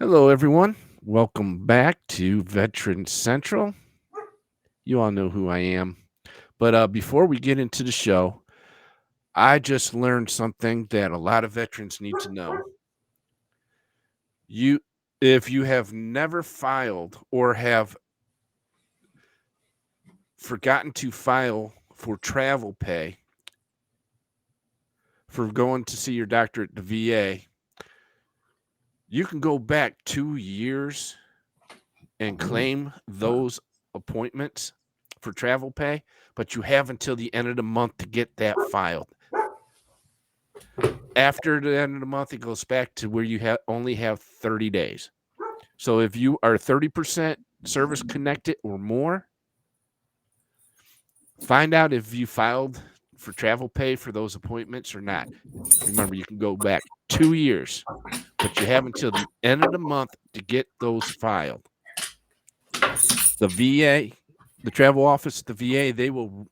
Hello, everyone. Welcome back to Veteran Central. You all know who I am. But before we get into the show, I just learned something that a lot of veterans need to know. You, if you have never filed or have forgotten to file for travel pay for going to see your doctor at the VA, you can go back 2 years and claim those appointments for travel pay, but you have until the end of the month to get that filed. After the end of the month, it goes back to where you only have 30 days. So if you are 30% service connected or more, find out if you filed for travel pay for those appointments or not. Remember, you can go back 2 years, but you have until the end of the month to get those filed. The VA, the travel office, the VA, they will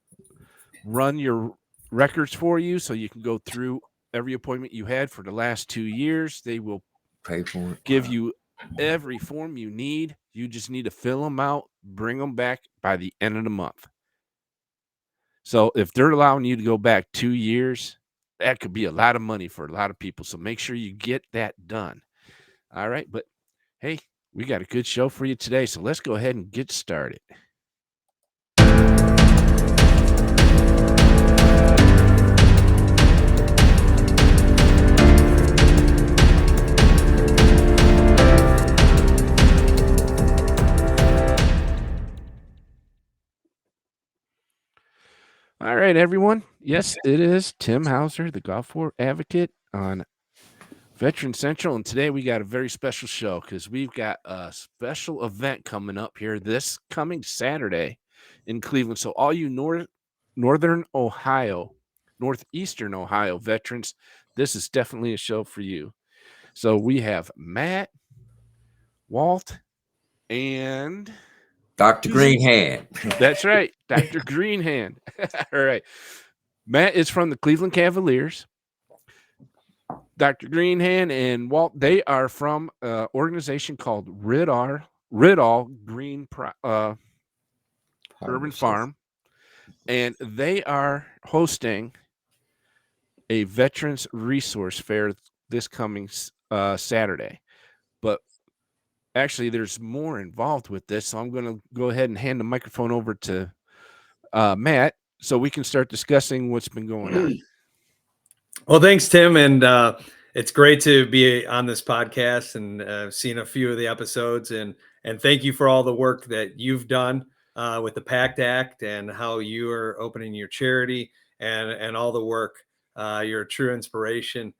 run your records for you so you can go through every appointment you had for the last 2 years. They will Pay for it. give you every form you need. You just need to fill them out, bring them back by the end of the month. So if they're allowing you to go back 2 years, that could be a lot of money for a lot of people. So make sure you get that done. All right. But hey, we got a good show for you today. So let's go ahead and get started. All right, everyone. Yes, it is Tim Hauser, the Golf War Advocate on Veteran Central. And today we got a very special show because we've got a special event coming up here this coming Saturday in Cleveland. So, all you Northern Ohio, Northeastern Ohio veterans, this is definitely a show for you. So, we have Matt, Walt, and Dr. Greenhand. that's right, Dr. Greenhand. All right. Matt is from the Cleveland Cavaliers. Dr. Greenhand and Walt, they are from an organization called Ridall Green Urban Farm, and they are hosting a Veterans Resource Fair this coming Saturday. But actually, there's more involved with this, so I'm going to go ahead and hand the microphone over to Matt so we can start discussing what's been going on. Well, thanks, Tim, and it's great to be on this podcast and seen a few of the episodes, and thank you for all the work that you've done with the PACT Act and how you are opening your charity and all the work. You're a true inspiration,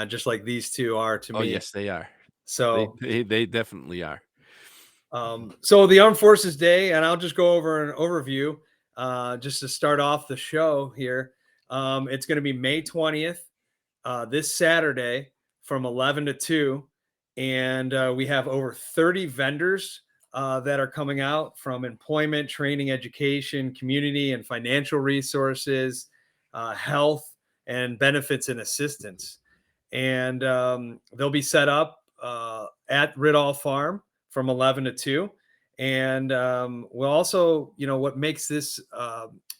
just like these two are to me. Oh, yes, they are. So they definitely are. So the Armed Forces Day, and I'll just go over an overview just to start off the show here. It's going to be May 20th. This Saturday from 11 to 2. And we have over 30 vendors that are coming out from employment, training, education, community and financial resources, health, and benefits and assistance. And they'll be set up at Ridall Farm from 11 to 2. And we'll also, what makes this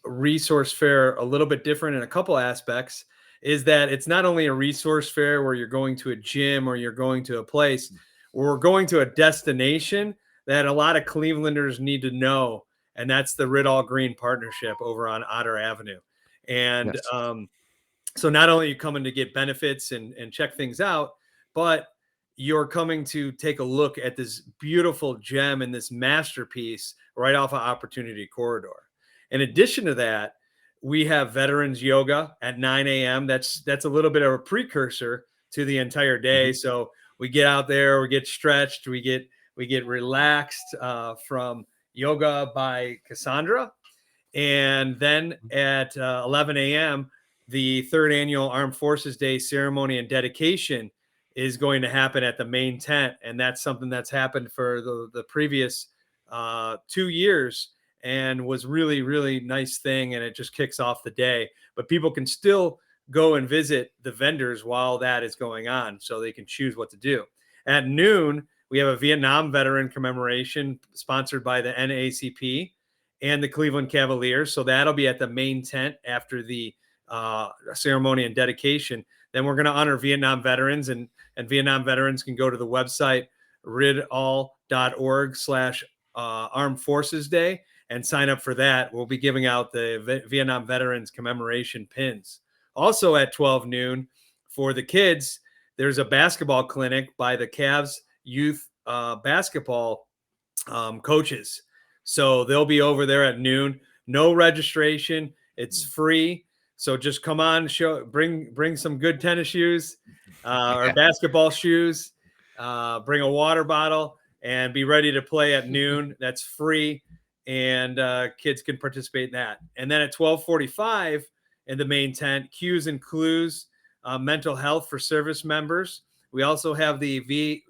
resource fair a little bit different in a couple aspects is that it's not only a resource fair where you're going to a gym or you're going to a place, we're going to a destination that a lot of Clevelanders need to know. And that's the Ridall Green Partnership over on Otter Avenue. And Yes. So not only are you coming to get benefits and check things out, but you're coming to take a look at this beautiful gem and this masterpiece right off of Opportunity Corridor. In addition to that, we have veterans yoga at 9 a.m. That's a little bit of a precursor to the entire day. Mm-hmm. So we get out there, we get stretched, we get relaxed from yoga by Cassandra. And then at 11 a.m., the third annual Armed Forces Day ceremony and dedication is going to happen at the main tent. And that's something that's happened for the previous 2 years and was really, really nice thing. And it just kicks off the day. But people can still go and visit the vendors while that is going on so they can choose what to do. At noon, we have a Vietnam veteran commemoration sponsored by the NAACP and the Cleveland Cavaliers. So that'll be at the main tent after the ceremony and dedication. Then we're going to honor Vietnam veterans, and Vietnam veterans can go to the website ridall.org/Armed Forces Day and sign up for that. We'll be giving out the Vietnam Veterans commemoration pins. Also at 12 noon for the kids, there's a basketball clinic by the Cavs youth basketball coaches. So they'll be over there at noon. No registration. It's free. So just come on, bring some good tennis shoes or basketball shoes. Bring a water bottle and be ready to play at noon. That's free, and kids can participate in that. And then at 12:45 in the main tent, Cues and Clues, mental health for service members. We also have the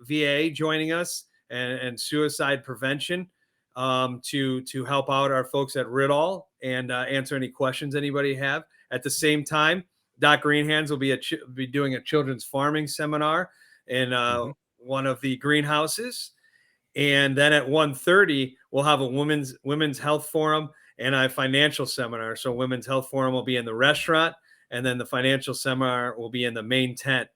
VA joining us and suicide prevention to help out our folks at Ridall and answer any questions anybody have. At the same time, Doc Greenhands will be doing a children's farming seminar in one of the greenhouses. And then at 1:30, we'll have a women's health forum and a financial seminar. So women's health forum will be in the restaurant, and then the financial seminar will be in the main tent.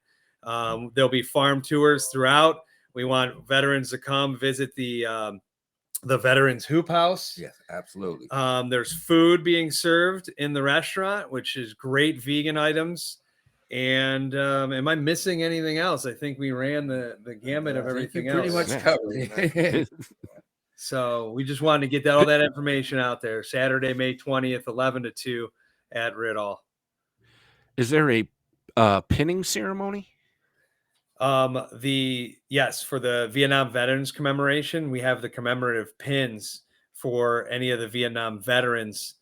There'll be farm tours throughout. We want veterans to come visit the Veterans Hoop House. Yes, absolutely. There's food being served in the restaurant, which is great vegan items. And am I missing anything else? I think we ran the gamut of everything else. Pretty much covered it. So we just wanted to get all that information out there. Saturday, May 20th, 11 to 2 at Ridall. Is there a pinning ceremony? Yes, for the Vietnam Veterans commemoration, we have the commemorative pins for any of the Vietnam veterans,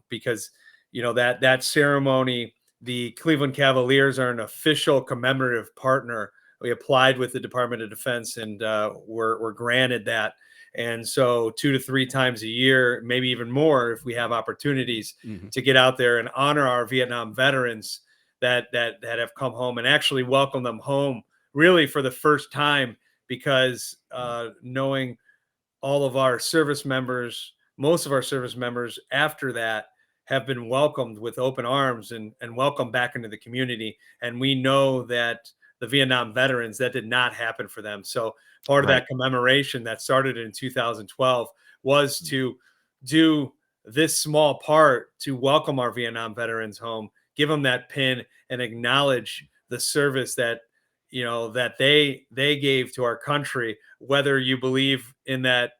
because that ceremony, the Cleveland Cavaliers are an official commemorative partner. We applied with the Department of Defense and we're granted that. And so 2 to 3 times a year, maybe even more, if we have opportunities to get out there and honor our Vietnam veterans that have come home and actually welcome them home really for the first time, because knowing all of our service members, most of our service members after that have been welcomed with open arms and welcomed back into the community. And we know that the Vietnam veterans, that did not happen for them. So part of that commemoration that started in 2012 was to do this small part to welcome our Vietnam veterans home, give them that pin, and acknowledge the service that that they gave to our country. Whether you believe in that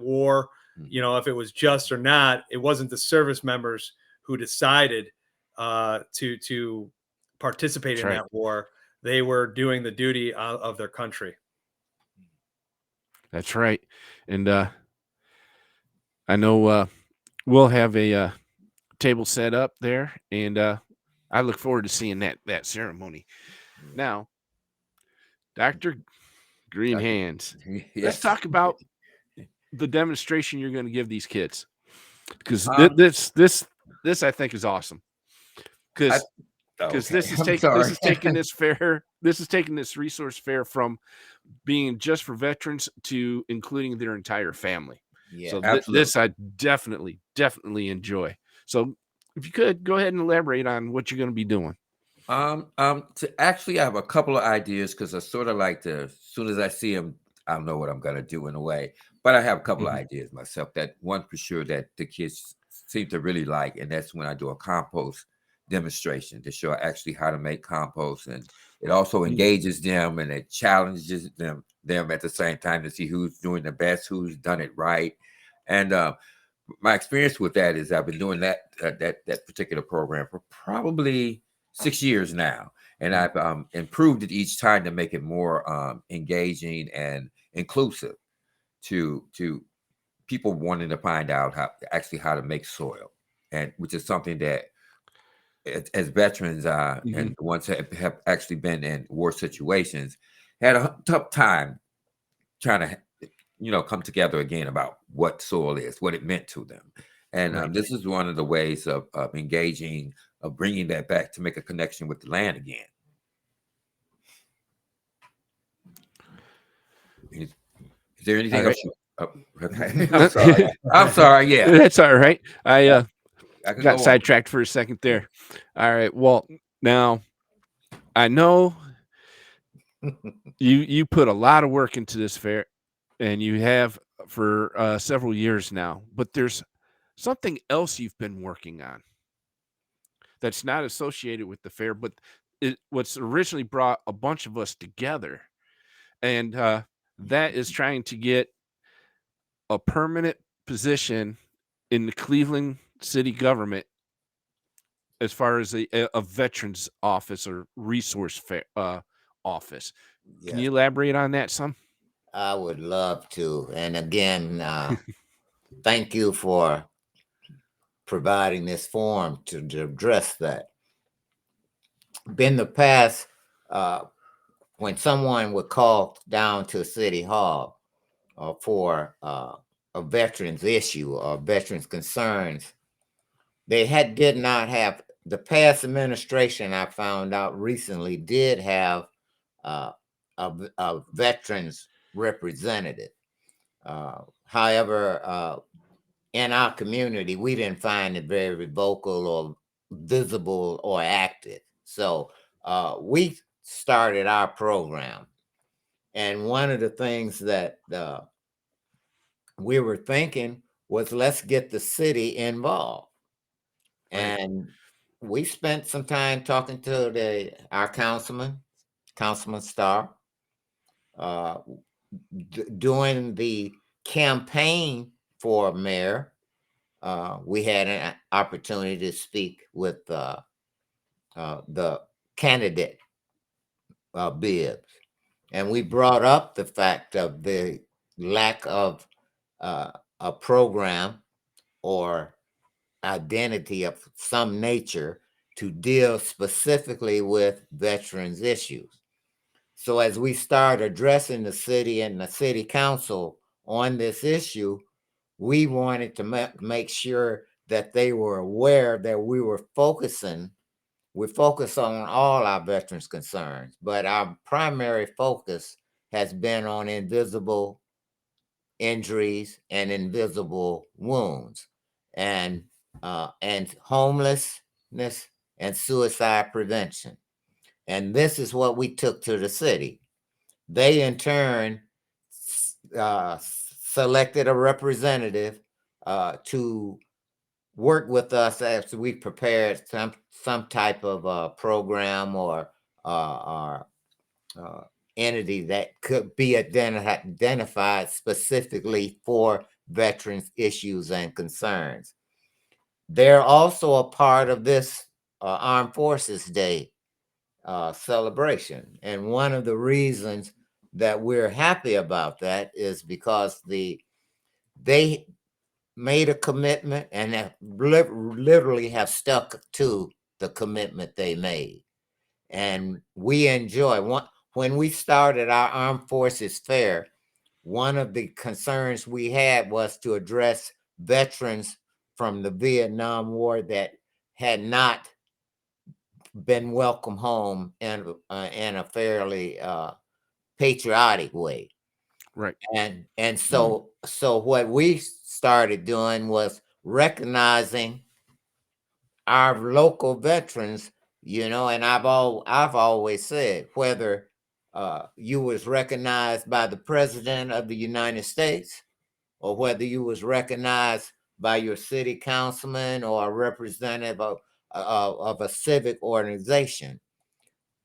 war, if it was just or not, it wasn't the service members who decided to participate in that war. They were doing the duty of their country. That's right. And I know we'll have a table set up there, and I look forward to seeing that ceremony. Now, Dr. Greenhands, let's talk about the demonstration you're going to give these kids, because this I think is awesome. Because this is taking this resource fair from being just for veterans to including their entire family. Yeah, so this I definitely enjoy. So if you could go ahead and elaborate on what you're going to be doing. Actually, I have a couple of ideas, because I sort of like to, as soon as I see them, I know what I'm going to do in a way. But I have a couple of ideas myself. That one for sure that the kids seem to really like, and that's when I do a compost demonstration to show actually how to make compost, and it also engages them and it challenges them at the same time to see who's doing the best, who's done it right. And my experience with that is I've been doing that particular program for probably 6 years now, and I've improved it each time to make it more engaging and inclusive to people wanting to find out how to make soil, and which is something that as veterans and the ones that have actually been in war situations had a tough time trying to come together again about what soil is, what it meant to them. And this is one of the ways of engaging, of bringing that back to make a connection with the land again. Is there anything All else? right. Okay. I'm sorry. I'm sorry. Yeah, That's all right. I I could got go on. sidetracked for a second there. All right. Well, now I know you put a lot of work into this fair, and you have for several years now. But there's something else you've been working on that's not associated with the fair, but what's originally brought a bunch of us together, and that is trying to get a permanent position in the Cleveland city government as far as a veterans office or resource fair, office. Can Yes, you elaborate on that some? I would love to. And again, thank you for providing this forum to address that. In the past, uh, when someone would call down to City Hall for a veterans issue or veterans concerns, they did not have the past administration. I found out recently did have uh, a veterans representative. However, in our community, we didn't find it very vocal or visible or active. So we started our program. And one of the things that we were thinking was let's get the city involved. Right. And we spent some time talking to our Councilman Starr, uh, during the campaign for mayor. We had an opportunity to speak with the candidate Bibbs, and we brought up the fact of the lack of a program or identity of some nature to deal specifically with veterans issues. So as we start addressing the city and the city council on this issue, we wanted to make sure that they were aware that we focus on all our veterans concerns, but our primary focus has been on invisible injuries and invisible wounds and homelessness and suicide prevention. And this is what we took to the city. They in turn selected a representative to work with us as we prepared some type of program or entity that could be identified specifically for veterans issues and concerns. They're also a part of this Armed Forces Day celebration. And one of the reasons that we're happy about that is because they made a commitment and have literally have stuck to the commitment they made. And we enjoy when we started our Armed Forces Fair, one of the concerns we had was to address veterans from the Vietnam War that had not been welcome home in a fairly patriotic way. Right. And so what we started doing was recognizing our local veterans, and I've always said whether you was recognized by the president of the United States or whether you was recognized by your city councilman or a representative of a civic organization.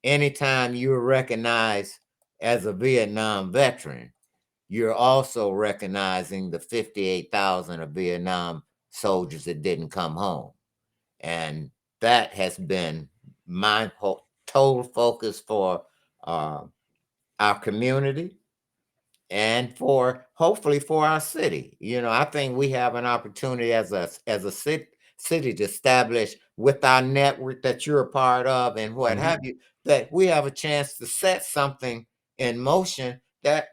Anytime you're recognized as a Vietnam veteran, you're also recognizing the 58,000 of Vietnam soldiers that didn't come home. And that has been my total focus for our community and for hopefully for our city. I think we have an opportunity as a city to establish with our network that you're a part of and what have you, that we have a chance to set something in motion that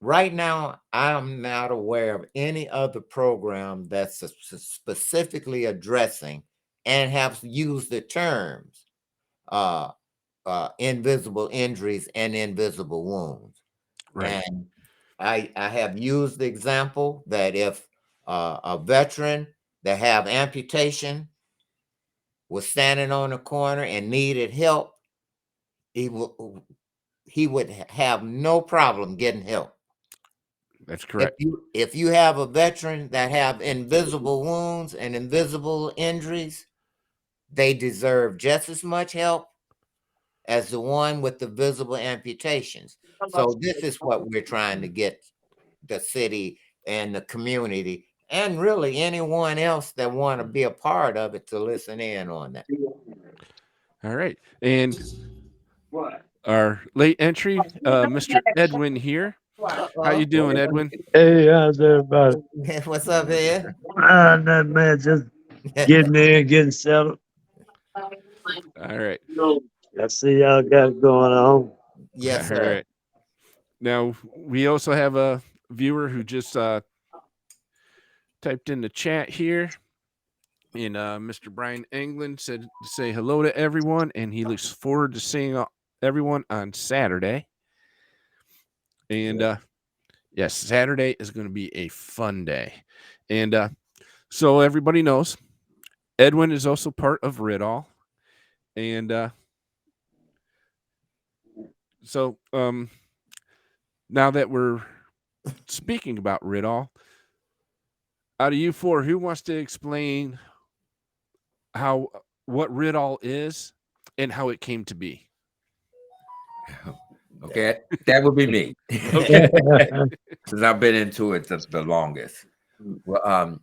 right now I'm not aware of any other program that's specifically addressing and have used the terms invisible injuries and invisible wounds. Right. And I have used the example that if a veteran that have amputation was standing on the corner and needed help, he would have no problem getting help. That's correct. If you have a veteran that have invisible wounds and invisible injuries, they deserve just as much help as the one with the visible amputations. So this is what we're trying to get the city and the community and really anyone else that want to be a part of it to listen in on that. All right. And our late entry, Mr. Edwin here. How you doing, Edwin? Hey, how's everybody? What's up here? Nothing, man. Just getting in, getting settled. All right. I see y'all got it going on. Yes, All sir. right. Now, we also have a viewer who just typed in the chat here. And Mr. Brian England said to say hello to everyone, and he looks forward to seeing everyone on Saturday. And yes, Saturday is going to be a fun day. And so everybody knows Edwin is also part of Ridall. And so now that we're speaking about Ridall, out of you four, who wants to explain what Ridall is and how it came to be? Okay, that would be me. Okay. Since I've been into it the longest. Well,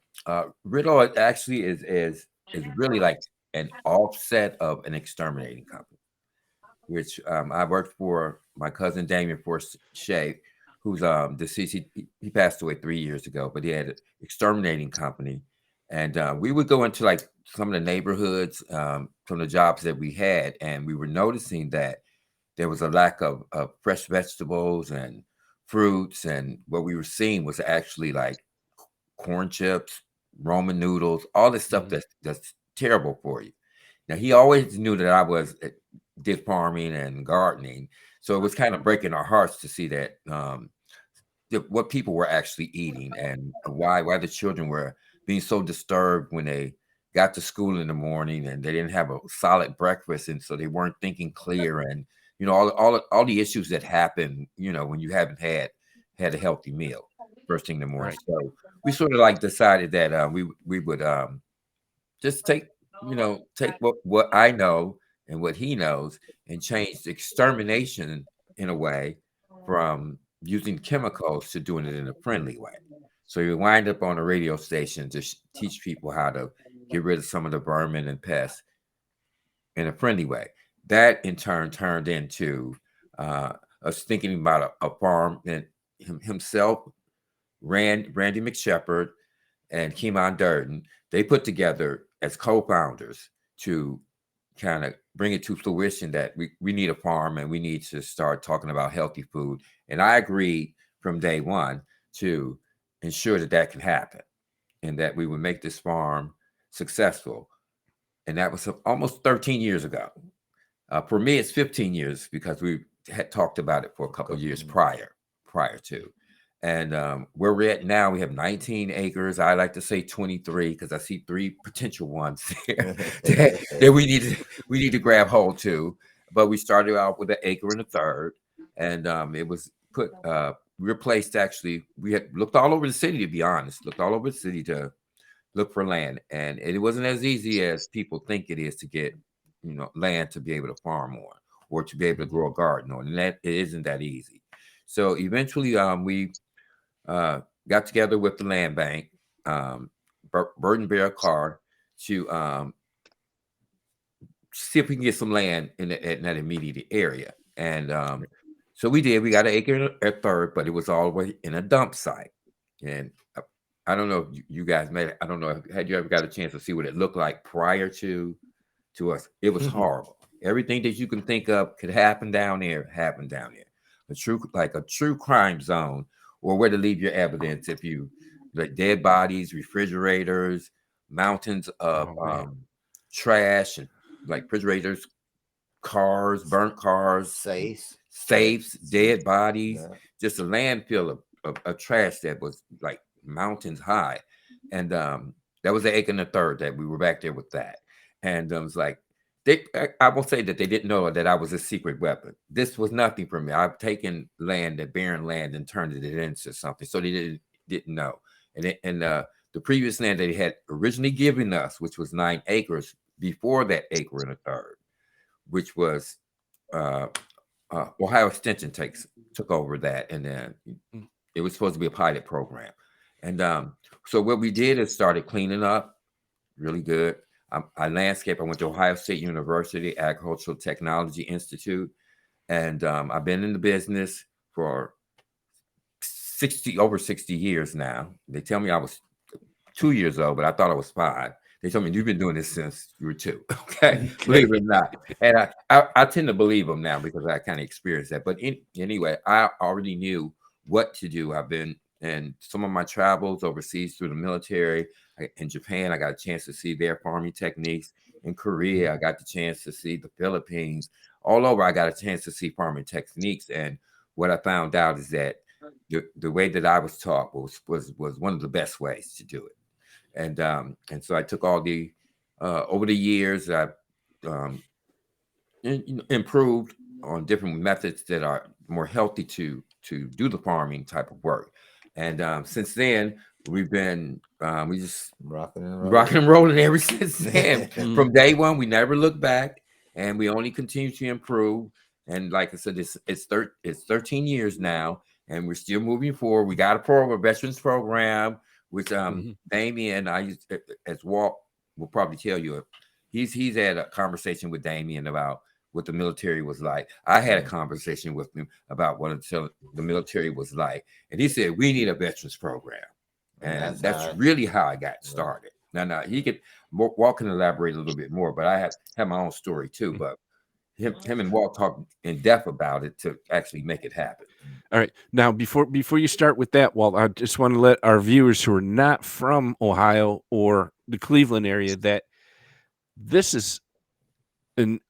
Riddle actually is really like an offset of an exterminating company, which I worked for my cousin Damien Forshea, who's deceased. He passed away 3 years ago, but he had an exterminating company, and we would go into like some of the neighborhoods from the jobs that we had, and we were noticing that there was a lack of fresh vegetables and fruits, and what we were seeing was actually like corn chips, Roman noodles, all this stuff that's terrible for you. Now he always knew that I did farming and gardening, so it was kind of breaking our hearts to see that what people were actually eating and why the children were being so disturbed when they got to school in the morning and they didn't have a solid breakfast, and so they weren't thinking clear, and all the issues that happen when you haven't had a healthy meal first thing in the morning. Right. So we sort of like decided that we would just take what I know and what he knows and change the extermination in a way from using chemicals to doing it in a friendly way. So you wind up on a radio station to teach people how to get rid of some of the vermin and pests in a friendly way. That in turn turned into us thinking about a farm, and himself, Randy McShepard and Keemon Durden, they put together as co-founders to kind of bring it to fruition that we need a farm and we need to start talking about healthy food. And I agreed from day one to ensure that can happen and that we would make this farm successful. And that was almost 13 years ago. For me, it's 15 years because we had talked about it for a couple of years prior to. And where we're at now, we have 19 acres. I like to say 23 because I see 3 potential ones there that we need to grab hold to. But we started out with 1 acre and a third, and it was replaced. Actually, we had looked all over the city, to be honest. Looked all over the city to look for land, and it wasn't as easy as people think it is to get land to be able to farm on or to be able to grow a garden on, and that it isn't that easy. So eventually, we got together with the land bank, Burton Bear Carr, to see if we can get some land in that immediate area. And so we did. We got 1 acre and a third, but it was all the way in a dump site. And I don't know if you guys I don't know, had you ever got a chance to see what it looked like prior to us? It was horrible. Everything that you can think of could happen down there, happened down there. A true crime zone, or where to leave your evidence if you like dead bodies, refrigerators, mountains of trash, and like refrigerators, cars, burnt cars, safes, dead bodies, just a landfill of of trash that was like mountains high, and that was the acre and a third that we were back there with that, and it was like. I will say that they didn't know that I was a secret weapon. This was nothing for me. I've taken land, that barren land, and turned it into something. So they didn't know. And the previous land they had originally given us, which was 9 acres before that acre and a third, which was Ohio Extension took over that, and then it was supposed to be a pilot program. And so what we did is started cleaning up really good. I landscape. I went to Ohio State University Agricultural Technology Institute, and I've been in the business for over 60 years now. They tell me I was 2 years old, but I thought I was 5. They told me you've been doing this since you were 2. Okay, believe it or not, and I tend to believe them now because I kind of experienced that. But anyway, I already knew what to do. I've been in some of my travels overseas through the military. In Japan, I got a chance to see their farming techniques. In Korea, I got the chance to see the Philippines. All over, I got a chance to see farming techniques. And what I found out is that the way that I was taught was one of the best ways to do it. And so I took all the over the years, I've improved on different methods that are more healthy to do the farming type of work. And since then, we've been we just rocking and rolling ever since then. From day one, we never looked back, and we only continue to improve. And like I said, it's 13 years now, and we're still moving forward. We got a veterans program, which Damien, as Walt will probably tell you, he's had a conversation with Damien about what the military was like. I had a conversation with him about what the military was like, and he said we need a veterans program, and that's really how I got started. Now he could Walt can elaborate a little bit more, but I have my own story too. But him and Walt talked in depth about it to actually make it happen. All right, now before you start with that, Walt, I just want to let our viewers who are not from Ohio or the Cleveland area that this is an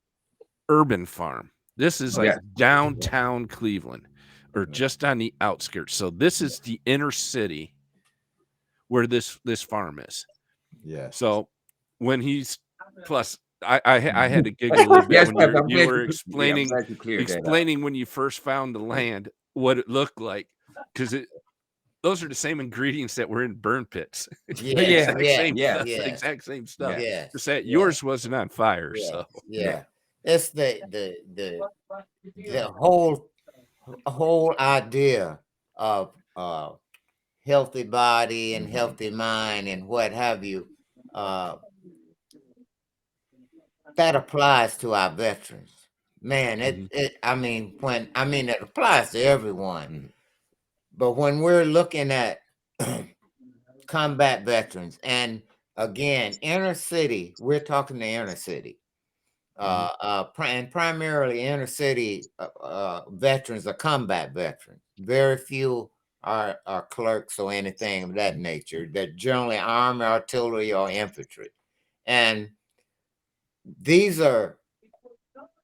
urban farm. This is like downtown Cleveland or just on the outskirts. So this is the inner city where this farm is. Yeah. So when he's plus I had to giggle a little bit when you were explaining when you first found the land what it looked like, because those are the same ingredients that were in burn pits. Exact same stuff. Yeah. Just that yours wasn't on fire. So it's the whole idea of healthy body and healthy mind and what have you. That applies to our veterans, man. It applies to everyone. But when we're looking at combat veterans, and again, inner city, we're talking the inner city. And primarily inner city veterans are combat veterans. Very few are clerks or anything of that nature. They're generally army, artillery, or infantry. And these are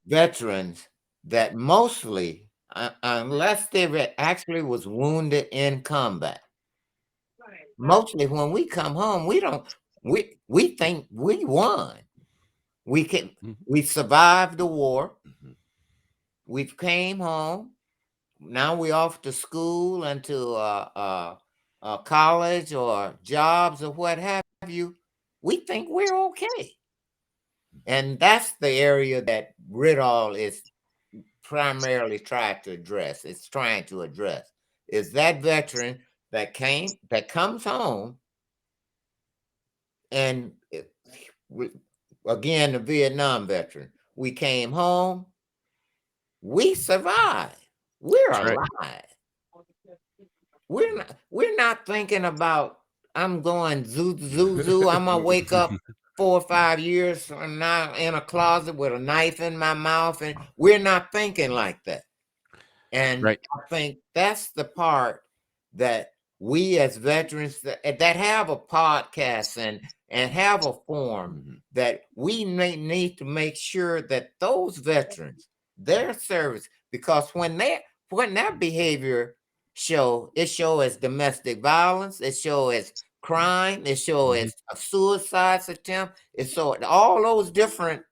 veterans that mostly, unless they actually was wounded in combat, mostly when we come home, we think we won. We survived the war. We came home. Now we off to school and to college or jobs or what have you. We think we're okay. And that's the area that Rittal is primarily trying to address. It's trying to address is that veteran that comes home, and again, the Vietnam veteran. We came home. We survived. We're alive. We're not thinking about I'm going zoo. I'm gonna wake up 4 or 5 years from now in a closet with a knife in my mouth, and we're not thinking like that. And I think that's the part that we as veterans that have a podcast and have a forum that we need to make sure that those veterans, their service, because when that behavior show. It show as domestic violence. It show as crime. It show as a suicide attempt. It show all those different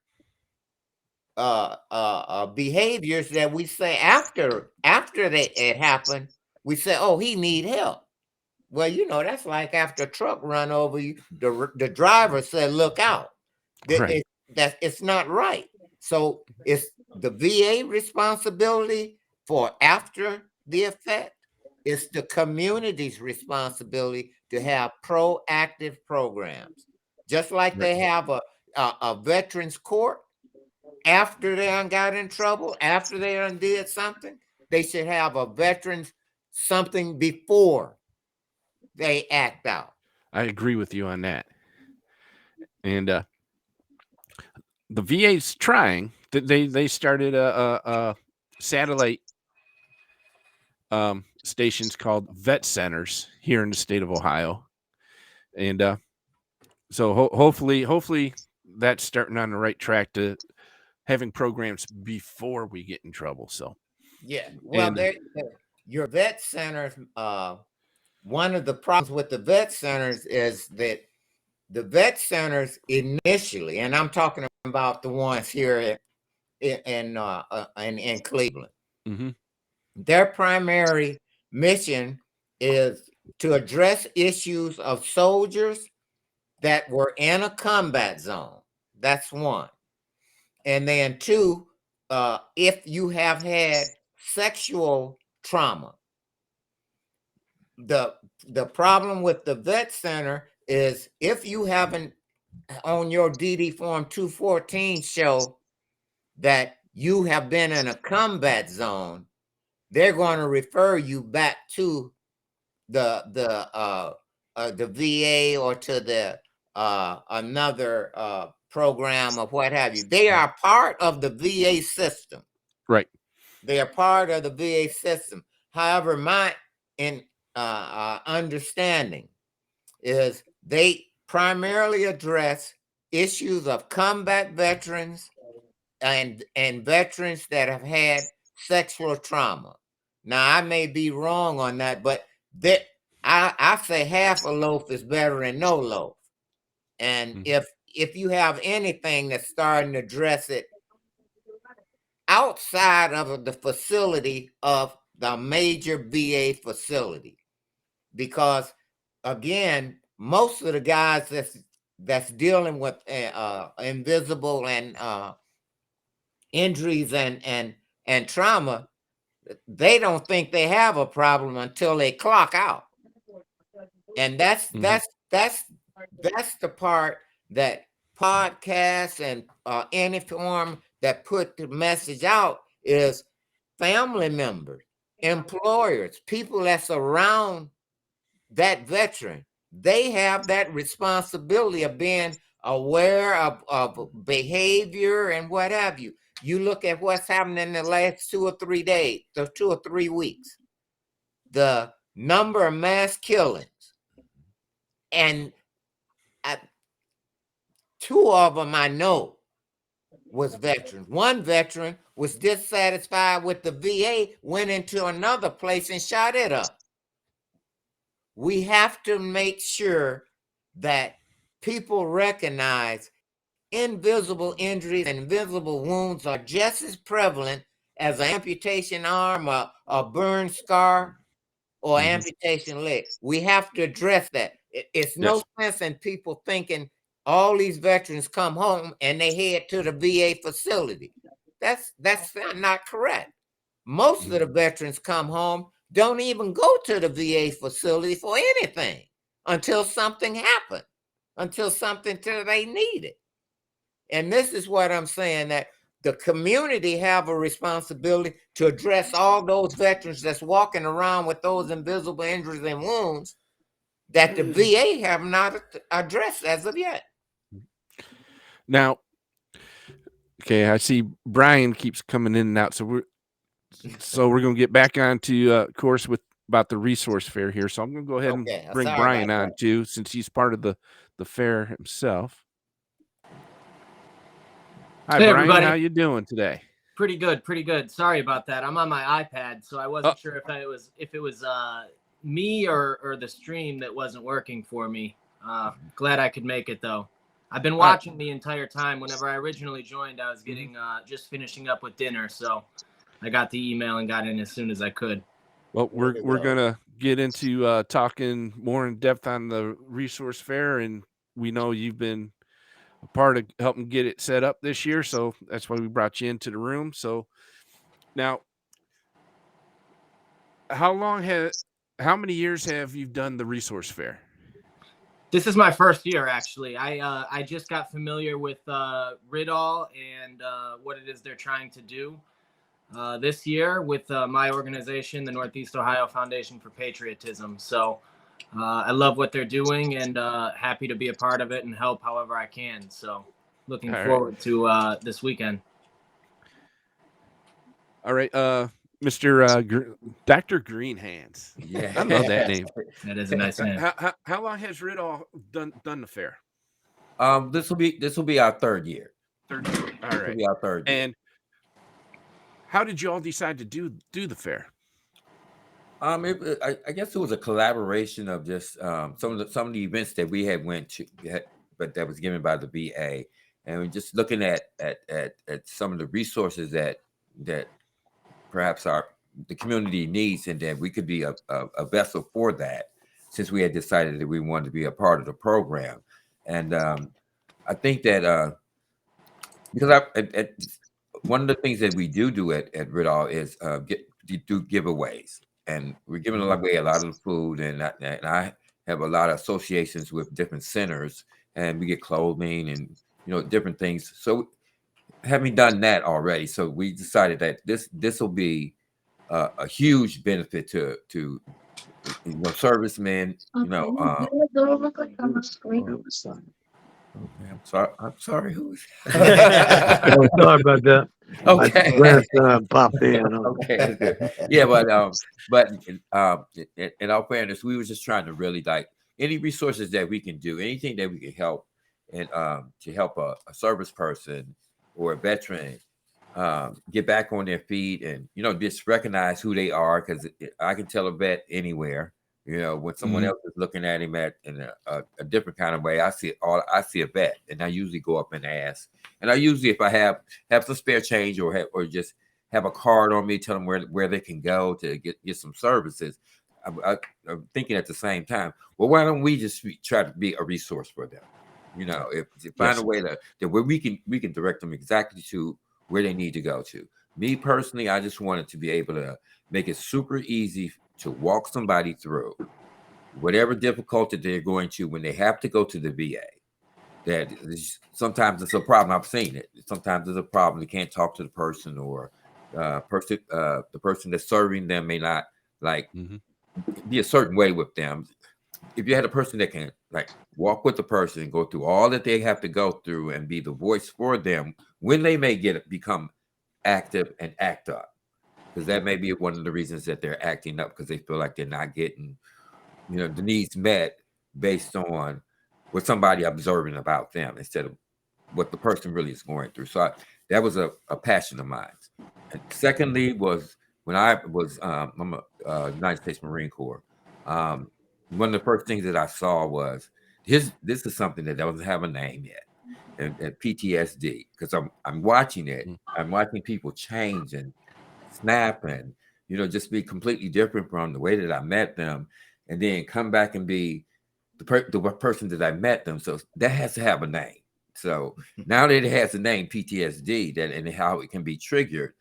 behaviors that we say after it happened. We say, oh, he need help. Well, you know, that's like after a truck run over you, the driver said, look out. Right. It's not right. So it's the VA responsibility for after the effect. It's the community's responsibility to have proactive programs. Just like they have a veterans court after they done got in trouble, after they done did something, they should have a veterans something before they act out. I agree with you on that. And the VA's trying. They started a satellite stations called vet centers here in the state of Ohio, and so hopefully that's starting on the right track to having programs before we get in trouble. So yeah, well, your vet centers. One of the problems with the vet centers is that the vet centers initially, and I'm talking about the ones here in Cleveland, their primary mission is to address issues of soldiers that were in a combat zone. That's one. And then two, if you have had sexual trauma. The problem with the vet center is if you haven't on your DD form 214 show that you have been in a combat zone, they're going to refer you back to the VA or to the another program or what have you. They are part of the VA system. Right. They are part of the VA system. However, my understanding is they primarily address issues of combat veterans and veterans that have had sexual trauma. Now, I may be wrong on that, but I say half a loaf is better than no loaf. And if you have anything that's starting to address it outside of the facility of the major VA facility, because again, most of the guys that's dealing with invisible and injuries and trauma, they don't think they have a problem until they clock out, and that's the part that podcasts and any form that put the message out is family members, employers, people that's around that veteran. They have that responsibility of being aware of behavior and what have you. You look at what's happening in the last 2 or 3 days, the 2 or 3 weeks, the number of mass killings, and 2 of them I know was veterans. One veteran was dissatisfied with the VA, went into another place and shot it up. We have to make sure that people recognize invisible injuries and invisible wounds are just as prevalent as an amputation arm, a burn scar, or amputation leg. We have to address that. It's no sense in people thinking all these veterans come home and they head to the VA facility. That's not correct. Most of the veterans come home, don't even go to the VA facility for anything until something happened, until they need it. And this is what I'm saying, that the community have a responsibility to address all those veterans that's walking around with those invisible injuries and wounds that the VA have not addressed as of yet. Now, okay, I see Brian keeps coming in and out, so we're going to get back onto course with about the resource fair here. So I'm going to go ahead and bring Brian on too, since he's part of the fair himself. Hi, Hey, Brian. everybody. How you doing today? Pretty good, pretty good. Sorry about that. I'm on my iPad, so I wasn't sure if it was me or the stream that wasn't working for me. Glad I could make it though. I've been watching the entire time. Whenever I originally joined, I was getting just finishing up with dinner, so I got the email and got in as soon as I could. Well, we're gonna get into talking more in depth on the resource fair, and we know you've been a part of helping get it set up this year, so that's why we brought you into the room. So now, how many years have you done the resource fair? This is my first year, actually. I just got familiar with Ridall and what it is they're trying to do this year with my organization, the Northeast Ohio Foundation for Patriotism. So I love what they're doing and happy to be a part of it and help however I can. So looking forward to this weekend. All right, Mr. Dr. Greenhands. Yeah, I love that name. That is a nice name. How long has Ridall done the fair? This will be our third year. Third year. All This will right. be our third year. And how did you all decide to do the fair? I guess it was a collaboration of just some of the events that we had went to, but that was given by the VA, and we're just looking at some of the resources that perhaps the community needs, and that we could be a vessel for that, since we had decided that we wanted to be a part of the program. And I think that because one of the things that we do at Ridall is do giveaways, and we're giving away a lot of the food, and I have a lot of associations with different centers, and we get clothing and different things. So having done that already, so we decided that this will be a huge benefit to servicemen. I'm sorry. Who's? Oh, sorry about that. Okay. My grandson popped in. Okay. Yeah, but in all fairness, we were just trying to really like any resources that we can do, anything that we can help, and to help a service person or a veteran get back on their feet, and just recognize who they are, because I can tell a vet anywhere. When someone else is looking at him in a different kind of way, I see a vet, and I usually go up and ask. And I usually, if I have some spare change or just have a card on me, tell them where they can go to get some services. I'm thinking at the same time, well, why don't we just try to be a resource for them? If find a way that where we can direct them exactly to where they need to go to. Me personally, I just wanted to be able to make it super easy to walk somebody through whatever difficulty they're going to when they have to go to the VA. That sometimes it's a problem. I've seen it. Sometimes it's a problem. They can't talk to the person, or the person that's serving them may not be a certain way with them. If you had a person that can walk with the person and go through all that they have to go through and be the voice for them when they may become active and act up. Because that may be one of the reasons that they're acting up, because they feel like they're not getting, the needs met based on what somebody observing about them instead of what the person really is going through. So that was a passion of mine. And secondly was when I was, I'm a United States Marine Corps. One of the first things that I saw was this is something that doesn't have a name yet, and PTSD, because I'm watching it. I'm watching people change and snap and just be completely different from the way that I met them, and then come back and be the person that I met them. So that has to have a name. So now that it has a name, PTSD, and how it can be triggered,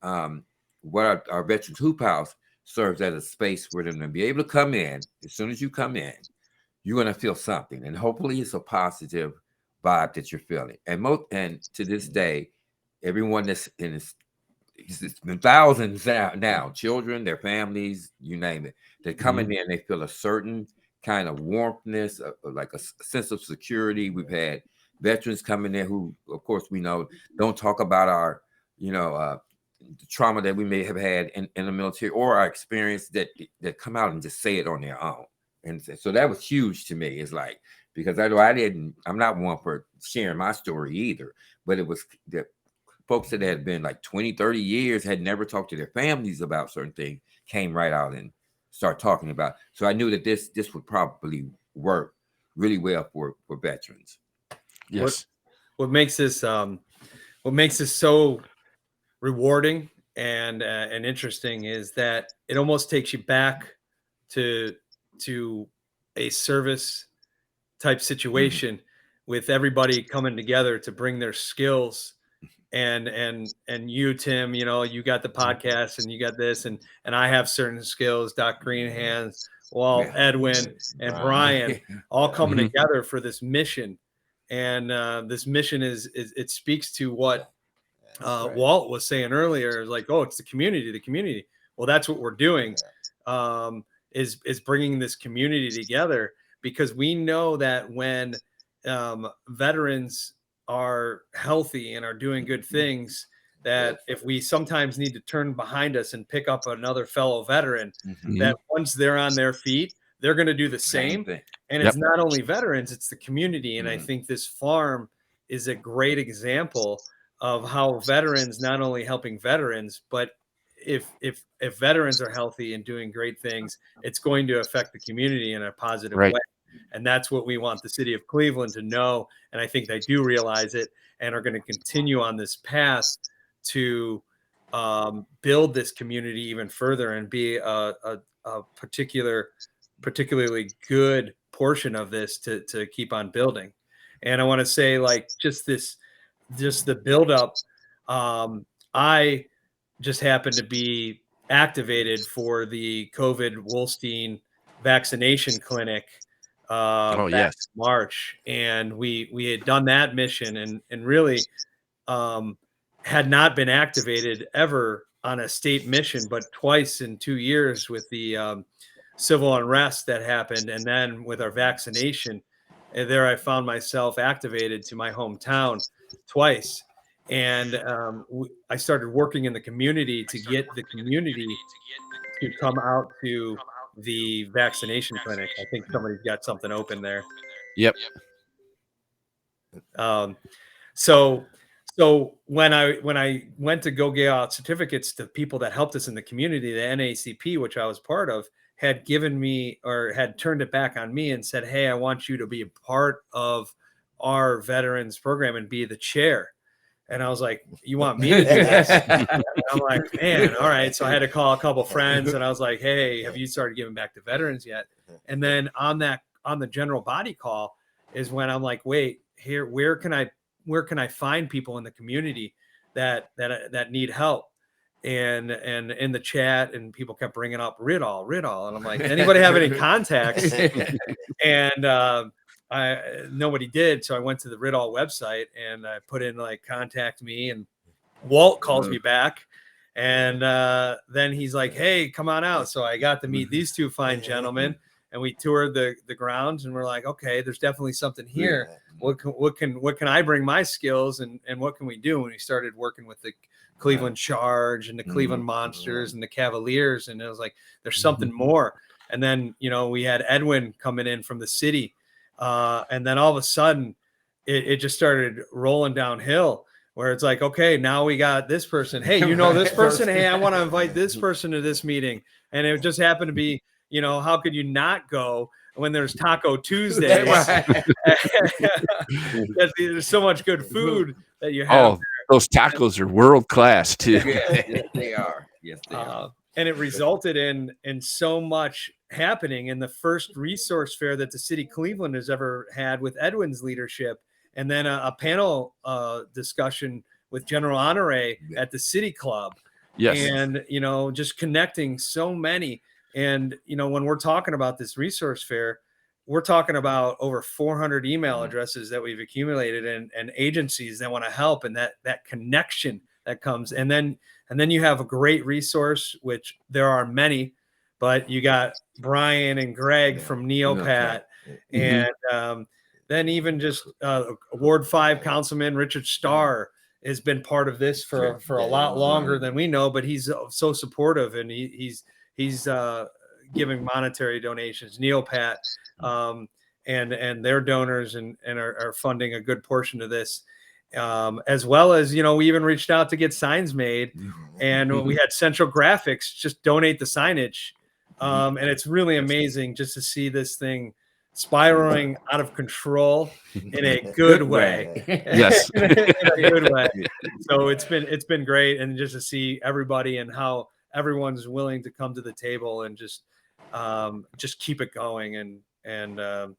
what our Veterans Hoop House serves as a space for them to be able to come in. As soon as you come in, you're going to feel something, and hopefully it's a positive vibe that you're feeling. And to this day, everyone that's in this, it's been thousands now, children, their families, you name it. They come in there and they feel a certain kind of warmthness, like a sense of security. We've had veterans come in there who, of course, we know don't talk about our, the trauma that we may have had in the military, or our experience, that come out and just say it on their own. And so that was huge to me. It's like, because I'm not one for sharing my story either, but it was that folks that had been like 20, 30 years, had never talked to their families about certain things, came right out and start talking about it. So I knew that this would probably work really well for veterans. Yes. What makes this so rewarding and interesting is that it almost takes you back to a service type situation with everybody coming together to bring their skills. And you, Tim, you know, you got the podcast and you got this, and I have certain skills, Doc Greenhands, Walt, Edwin, and Brian, all coming together for this mission. And this mission is it speaks to what Walt was saying earlier, like, oh, it's the community. Well, that's what we're doing, is bringing this community together, because we know that when veterans are healthy and are doing good things, that if we sometimes need to turn behind us and pick up another fellow veteran, that once they're on their feet, they're going to do the same. And it's not only veterans, it's the community. And I think this farm is a great example of how veterans, not only helping veterans, but if veterans are healthy and doing great things, it's going to affect the community in a positive way. And that's what we want the city of Cleveland to know. And I think they do realize it and are going to continue on this path to build this community even further and be a particularly good portion of this to keep on building. And I want to say, like, just the buildup. I just happened to be activated for the COVID Wolstein vaccination clinic back in March, and we had done that mission and really had not been activated ever on a state mission, but twice in 2 years with the civil unrest that happened, and then with our vaccination. And there I found myself activated to my hometown twice. And I started working in the community to get the community to come out to the vaccination clinic. I think somebody's got something open there. Yep. So when I went to go get out certificates to people that helped us in the community, the NACP, which I was part of, had given me, or had turned it back on me and said, hey, I want you to be a part of our veterans program and be the chair. And I was like, you want me to do this? And I'm like, man, all right. So I had to call a couple friends and I was like, hey, have you started giving back to veterans yet? And then on the general body call is when I'm like, wait, here, where can I find people in the community that need help? And in the chat, and people kept bringing up Riddall. And I'm like, anybody have any contacts? And nobody did. So I went to the Riddall website and I put in, like, contact me, and Walt calls me back. And then he's like, hey, come on out. So I got to meet these two fine gentlemen, and we toured the grounds, and we're like, okay, there's definitely something here. What can I bring my skills, and what can we do? And we started working with the Cleveland Charge and the Cleveland Monsters and the Cavaliers. And it was like, there's something more. And then, you know, we had Edwin coming in from the city. And then all of a sudden it just started rolling downhill, where it's like, okay, now we got this person. Hey, you know this person? Hey, I want to invite this person to this meeting. And it just happened to be, you know, how could you not go when there's Taco Tuesday? There's so much good food that you have. Oh, those tacos are world class too. Yes, they are. Yes, they are. And it resulted in so much happening in the first resource fair that the city of Cleveland has ever had, with Edwin's leadership, and then a panel discussion with General Honore at the City Club. Yes. And, you know, just connecting so many. And, you know, when we're talking about this resource fair, we're talking about over 400 email addresses that we've accumulated, and agencies that want to help, and that connection that comes. And then you have a great resource, which there are many, but you got Brian and Greg from Neopat. And then even just Ward 5 Councilman Richard Starr has been part of this for a lot longer than we know, but he's so supportive, and he's giving monetary donations. Neopat and their donors and are funding a good portion of this. as well as, we even reached out to get signs made, and we had Central Graphics just donate the signage. And it's really amazing just to see this thing spiraling out of control in a good way. Yes. in a good way. So it's been great, and just to see everybody and how everyone's willing to come to the table and just keep it going. And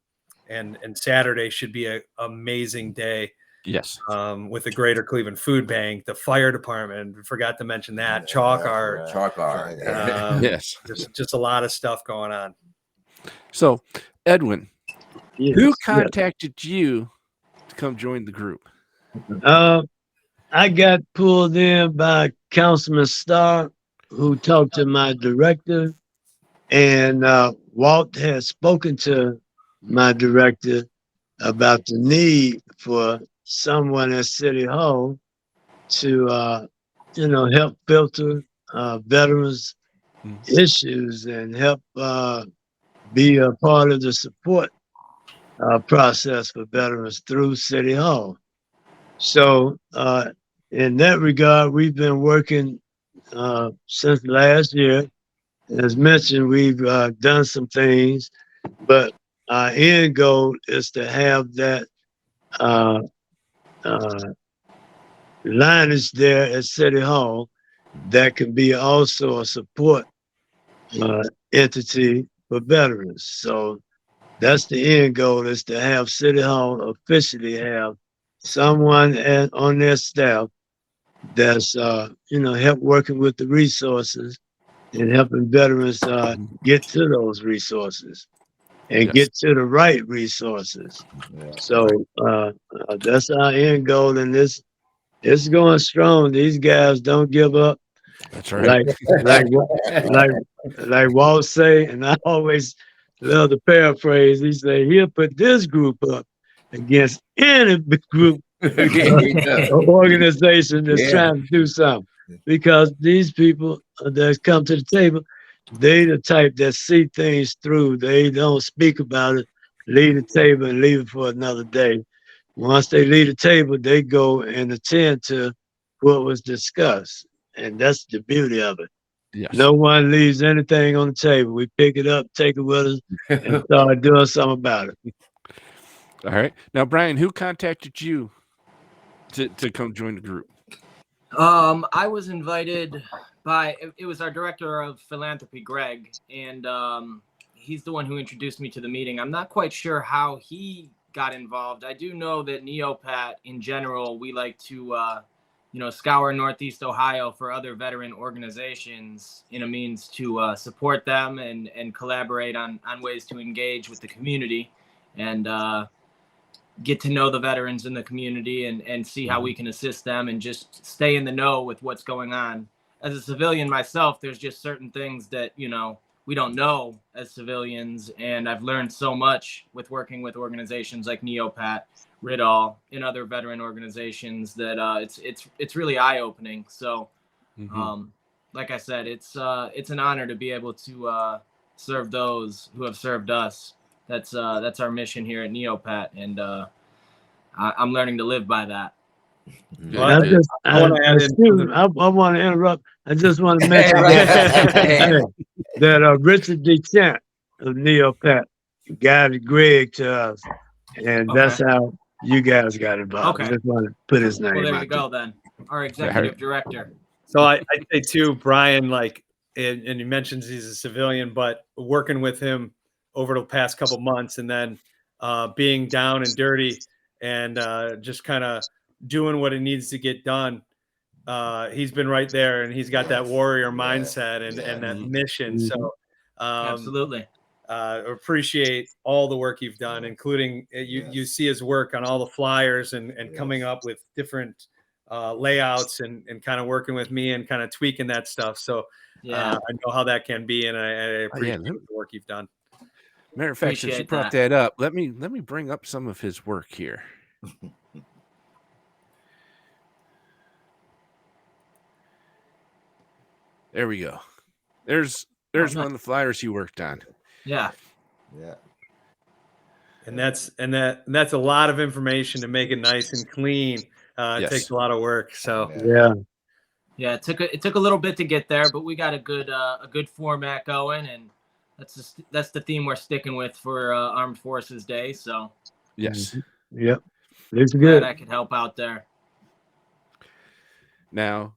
Saturday should be an amazing day. Yes. With the Greater Cleveland Food Bank, the fire department, forgot to mention that, chalk art. Yes. Just a lot of stuff going on. So, Edwin, Yes, who yes. contacted you to come join the group? I got pulled in by Councilman Starr, who talked to my director, and Walt had spoken to my director about the need for someone at City Hall to, help filter veterans' issues and help be a part of the support process for veterans through City Hall. So in that regard, we've been working since last year. As mentioned, we've done some things, but our end goal is to have that lineage there at City Hall that can be also a support entity for veterans. So that's the end goal, is to have City Hall officially have someone on their staff that's help working with the resources and helping veterans get to those resources and get to the right resources. So that's our end goal, and it's going strong. These guys don't give up. That's right. Like Walt say, and I always love to paraphrase. He say he'll put this group up against any group or organization that's trying to do something, because these people that come to the table, they the type that see things through. They don't speak about it, leave the table and leave it for another day. Once they leave the table, they go and attend to what was discussed. And that's the beauty of it. Yes. No one leaves anything on the table. We pick it up, take it with us, and start doing something about it. All right. Now, Brian, who contacted you to come join the group? I was invited by, it was our director of philanthropy, Greg, and he's the one who introduced me to the meeting. I'm not quite sure how he got involved. I do know that Neopat in general, we like to scour Northeast Ohio for other veteran organizations in a means to support them and collaborate on ways to engage with the community and get to know the veterans in the community and see how we can assist them and just stay in the know with what's going on. As a civilian myself, there's just certain things that, we don't know as civilians. And I've learned so much with working with organizations like Neopat, Ridall, and other veteran organizations that it's really eye-opening. So, like I said, it's an honor to be able to serve those who have served us. That's our mission here at Neopat, and I'm learning to live by that. Well, I want to interrupt. I just want to mention that Richard DeChant of Neopat guided Greg to us, and that's how you guys got involved. Okay. I just want to put his name. Well, there out you go then. Our executive director. So I say too, Brian, and he mentions he's a civilian, but working with him over the past couple months, and then being down and dirty and just kind of doing what it needs to get done. He's been right there, and he's got that warrior mindset and that mission. So Absolutely. Appreciate all the work you've done, including you see his work on all the flyers and coming up with different layouts and kind of working with me and kind of tweaking that stuff. So I know how that can be, and I appreciate the work you've done. Matter of fact, since you brought that up, let me bring up some of his work here. There we go. There's one of the flyers he worked on. Yeah. And that's a lot of information to make it nice and clean It Yes. takes a lot of work. So Yeah. Yeah, it took a little bit to get there, but we got a good format going, and that's the theme we're sticking with for Armed Forces Day. So Yes. Yep. It's glad good. I could help out there. Now,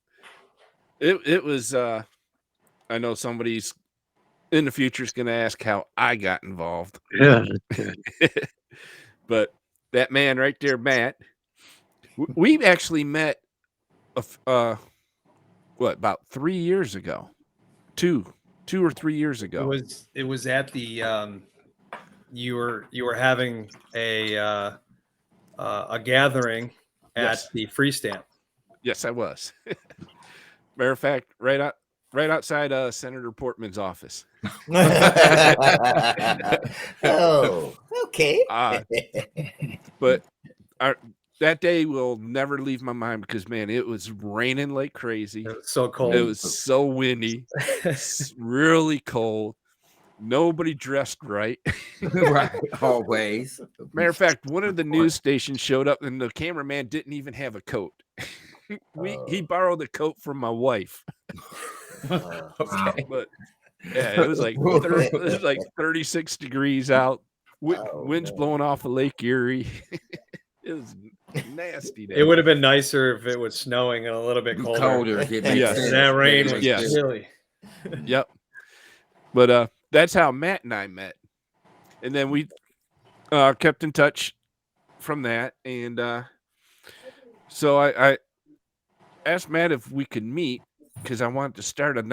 it was. I know somebody's in the future is going to ask how I got involved, Yeah. but that man right there, Matt, we actually met. About 3 years ago, two or 3 years ago. it was at the you were having a gathering at Yes. the Free Stamp. Yes, I was. Matter of fact, right outside Senator Portman's office. Oh, okay. But that day will never leave my mind because, man, it was raining like crazy. It was so cold. It was so windy, really cold. Nobody dressed right. Right, always. Matter of fact, one of the news stations showed up and the cameraman didn't even have a coat. He borrowed a coat from my wife. Okay. But yeah, it was like 36 degrees out. Winds man. blowing off of Lake Erie. It was nasty day. It would have been nicer if it was snowing and a little bit colder. Colder. It makes Yes. sense. That rain was Yes. chilly. Yep. But that's how Matt and I met. And then we kept in touch from that. And so I asked Matt if we could meet because I wanted to start a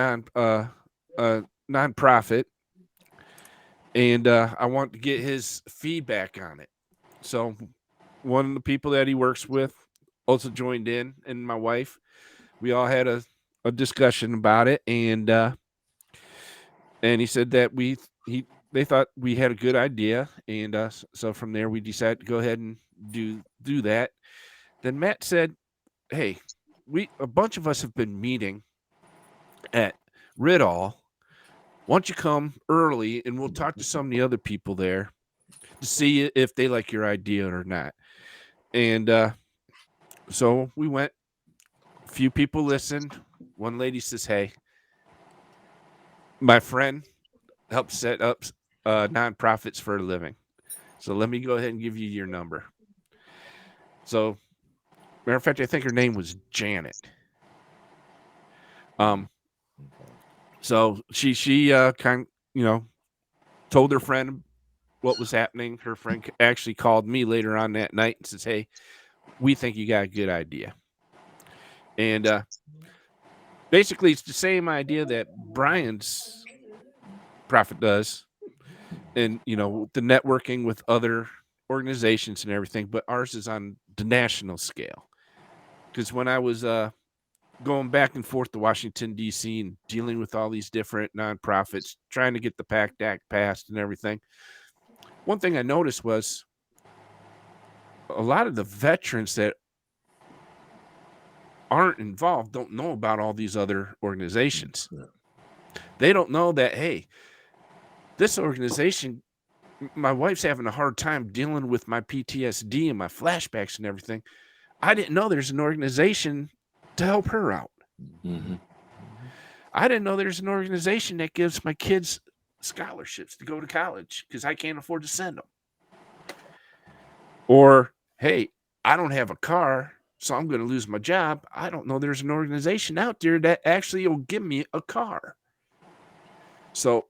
nonprofit. And I want to get his feedback on it. So one of the people that he works with also joined in, and my wife. We all had a discussion about it, and he said that they thought we had a good idea, and so from there we decided to go ahead and do that. Then Matt said, "Hey, a bunch of us have been meeting at Ridall. Why don't you come early and we'll talk to some of the other people there to see if they like your idea or not." And so we went. A few people listened. One lady says, "Hey, my friend helps set up nonprofits for a living. So let me go ahead and give you your number." So, matter of fact, I think her name was Janet. So she kind of, told her friend what was happening. Her friend actually called me later on that night and says, "Hey, we think you got a good idea." And basically, it's the same idea that Brian's profit does, and the networking with other organizations and everything. But ours is on the national scale. Because when I was going back and forth to Washington, D.C. and dealing with all these different nonprofits, trying to get the PACT Act passed and everything, one thing I noticed was a lot of the veterans that aren't involved don't know about all these other organizations. They don't know that, hey, this organization, my wife's having a hard time dealing with my PTSD and my flashbacks and everything. I didn't know there's an organization to help her out. Mm-hmm. I didn't know there's an organization that gives my kids scholarships to go to college because I can't afford to send them. Or, hey, I don't have a car, so I'm going to lose my job. I don't know there's an organization out there that actually will give me a car. So,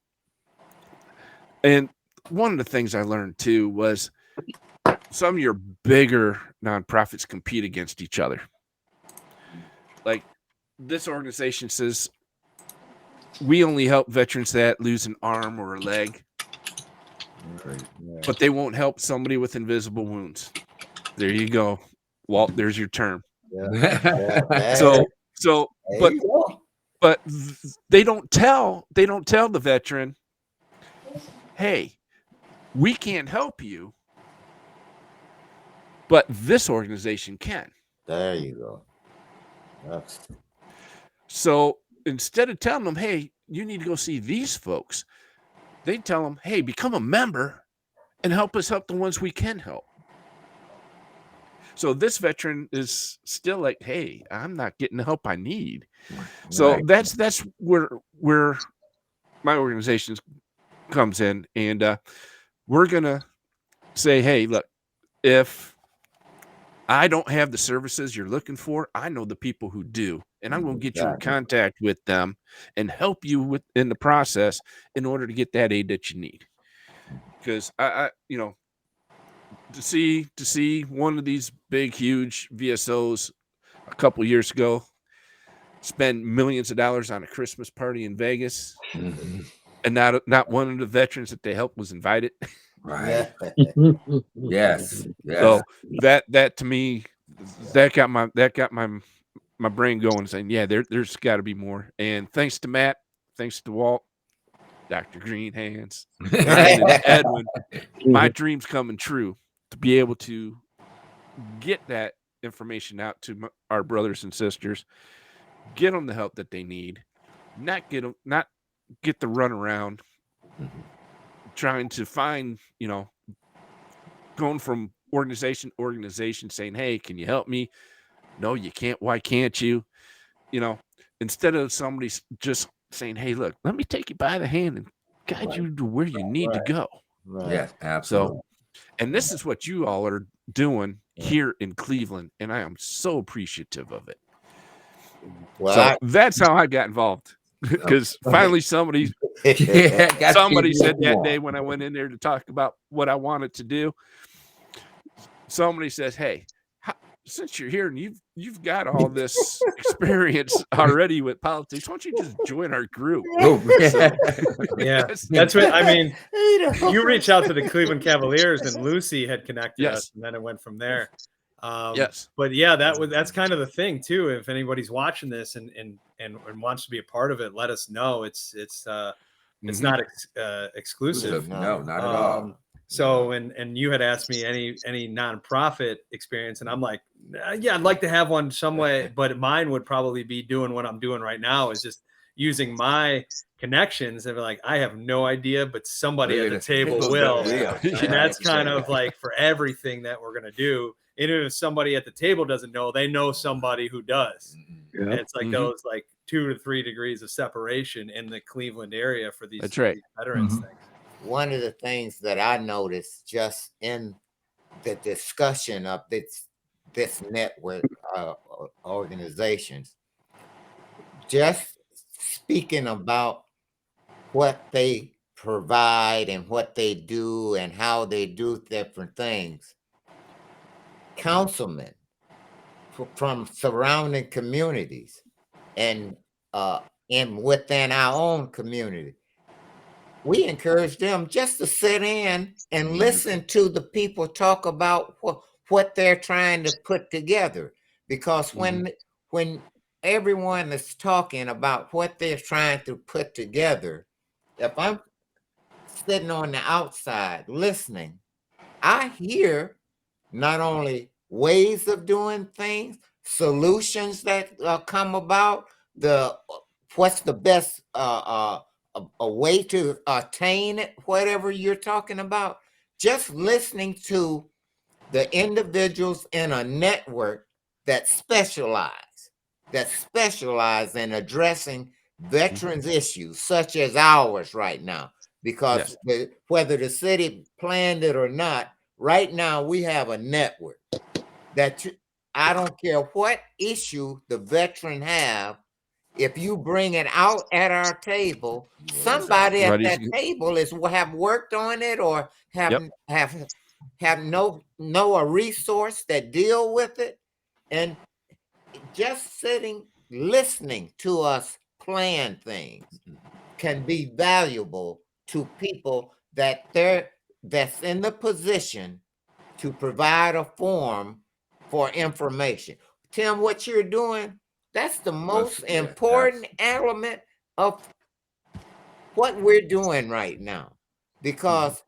and one of the things I learned too was some of your bigger nonprofits compete against each other. Like this organization says, we only help veterans that lose an arm or a leg, but they won't help somebody with invisible wounds. There you go, Walt. There's your term. So, but they don't tell the veteran, hey, we can't help you, but this organization can. There you go. So instead of telling them, hey, you need to go see these folks, they tell them, hey, become a member and help us help the ones we can help. So this veteran is still like, hey, I'm not getting the help I need. So Right. that's where my organization comes in, and we're gonna say, hey, look, if I don't have the services you're looking for, I know the people who do, and I'm going to get you in Exactly. contact with them and help you with in the process in order to get that aid that you need. Because I to see one of these big, huge VSOs a couple years ago spend millions of dollars on a Christmas party in Vegas, Mhm. and not one of the veterans that they helped was invited. Right. Yeah. Yes. Yes. So that to me, that got my brain going, saying, yeah, there's got to be more. And thanks to Matt, thanks to Walt, Dr. Green Hands, Ryan, and Edwin, my dream's coming true to be able to get that information out to our brothers and sisters, get them the help that they need, not get the run around trying to find, going from organization to organization saying, hey, can you help me? No, you can't. Why can't you? Instead of somebody just saying, hey, look, let me take you by the hand and guide Right. you to where you need to go. Yes, absolutely. So, and this is what you all are doing here in Cleveland, and I am so appreciative of it. Well, So that's how I got involved. Because finally somebody Yeah, got somebody you said what you that want. day when I went in there to talk about what I wanted to do, somebody says, hey, since you're here and you've got all this experience already with politics, why don't you just join our group? Oh, So, Yeah, that's what I mean. You reach out to the Cleveland Cavaliers, and Lucy had connected us, yes, and then it went from there. yes, But yeah, that's kind of the thing too. If anybody's watching this and wants to be a part of it, let us know. It's Mhm. not exclusive. No, not at all. So and you had asked me any nonprofit experience, and I'm like, yeah, I'd like to have one some way, but mine would probably be doing what I'm doing right now, is just using my connections. And like, I have no idea, but somebody at the table will. Yeah. And that's kind of like for everything that we're gonna do. Even if somebody at the table doesn't know, they know somebody who does. And it's like Mhm. those like 2 to 3 degrees of separation in the Cleveland area for these, That's right. these veterans Mhm. things. one of the things that I noticed just in the discussion of this network organizations, just speaking about what they provide and what they do and how they do different things. Councilmen from surrounding communities and in within our own community, we encourage them just to sit in and listen to the people talk about what they're trying to put together. Because when everyone is talking about what they're trying to put together, if I'm sitting on the outside listening, I hear not only ways of doing things, solutions that come about, the what's the best a way to attain it, whatever you're talking about. Just listening to the individuals in a network that specialize in addressing veterans issues such as ours right now, because whether the city planned it or not, right now we have a network that I don't care what issue the veteran have, if you bring it out at our table, somebody at that table have worked on it or have know a resource that deal with it. And just sitting listening to us plan things can be valuable to people that's in the position to provide a forum for information. Tim, what you're doing, that's the most important element of what we're doing right now, because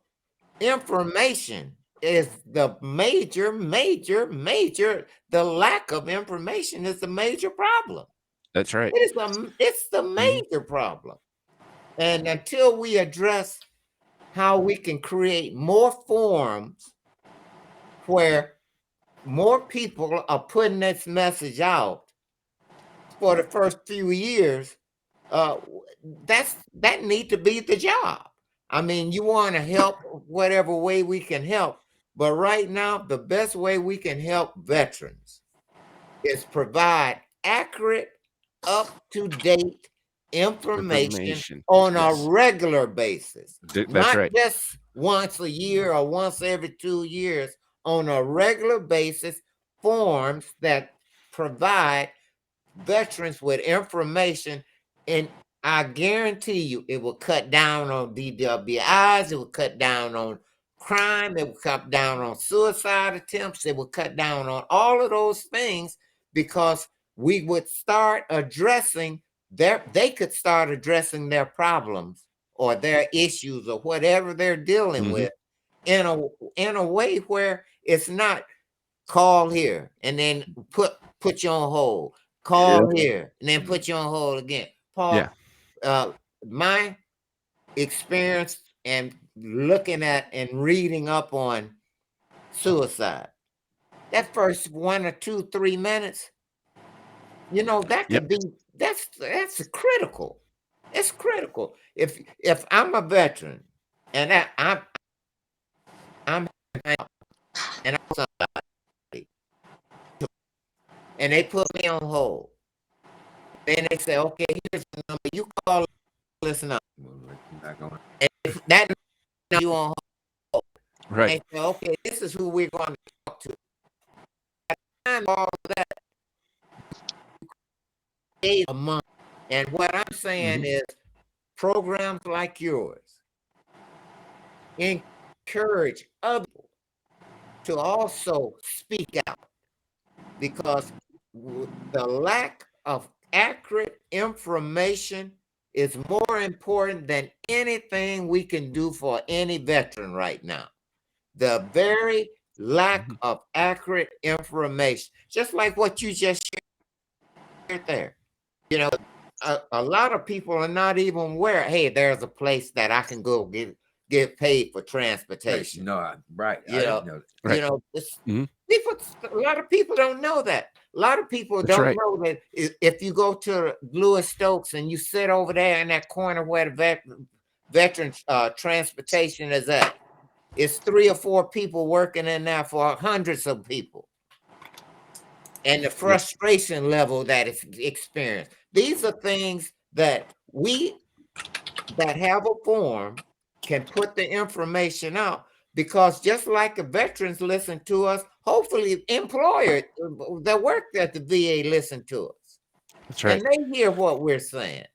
information is the major, the lack of information is the major problem. That's right. It's the major problem. And until we address how we can create more forums where more people are putting this message out for the first few years, that need to be the job. I mean, you want to help whatever way we can help, but right now, the best way we can help veterans is provide accurate, up-to-date information on Yes. a regular basis, That's not right. just once a year or once every 2 years, on a regular basis, forms that provide veterans with information. And I guarantee you it will cut down on DWIs, it will cut down on crime, it will cut down on suicide attempts, it will cut down on all of those things, because we would start addressing they could start addressing their problems or their issues or whatever they're dealing with in a way where it's not call here and then put you on hold, call here and then put you on hold again. Paul, my experience and looking at and reading up on suicide, that first 1 or 2, 3 minutes, you know, that could be that's critical. It's critical. If I'm a veteran and I'm and I'm somebody and they put me on hold, then they say, okay, here's the number, you call this number. And if that number you on hold, Right. they say, okay, this is who we're going to talk to. All of that a month. And what I'm saying is programs like yours encourage others to also speak out, because the lack of accurate information is more important than anything we can do for any veteran right now. The very lack of accurate information, just like what you just shared there. You know, a lot of people are not even aware, hey, there's a place that I can go get paid for transportation. No, right. You know, Right. you know, people, a lot of people don't know that. A lot of people don't know that if you go to Lewis Stokes and you sit over there in that corner where the veteran transportation is at, it's 3 or 4 people working in there for hundreds of people. And the frustration level that is experienced. These are things that we that have a form can put the information out, because just like the veterans listen to us, hopefully employers that work at the VA listen to us. That's right. And they hear what we're saying.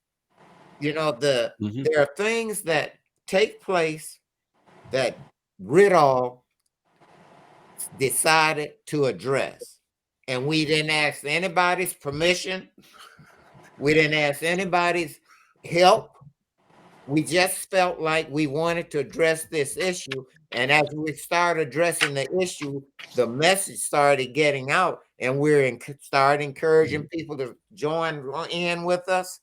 You know, there are things that take place that Riddall decided to address. And we didn't ask anybody's permission. We didn't ask anybody's help. We just felt like we wanted to address this issue. And as we started addressing the issue, the message started getting out, and we're started encouraging people to join in with us.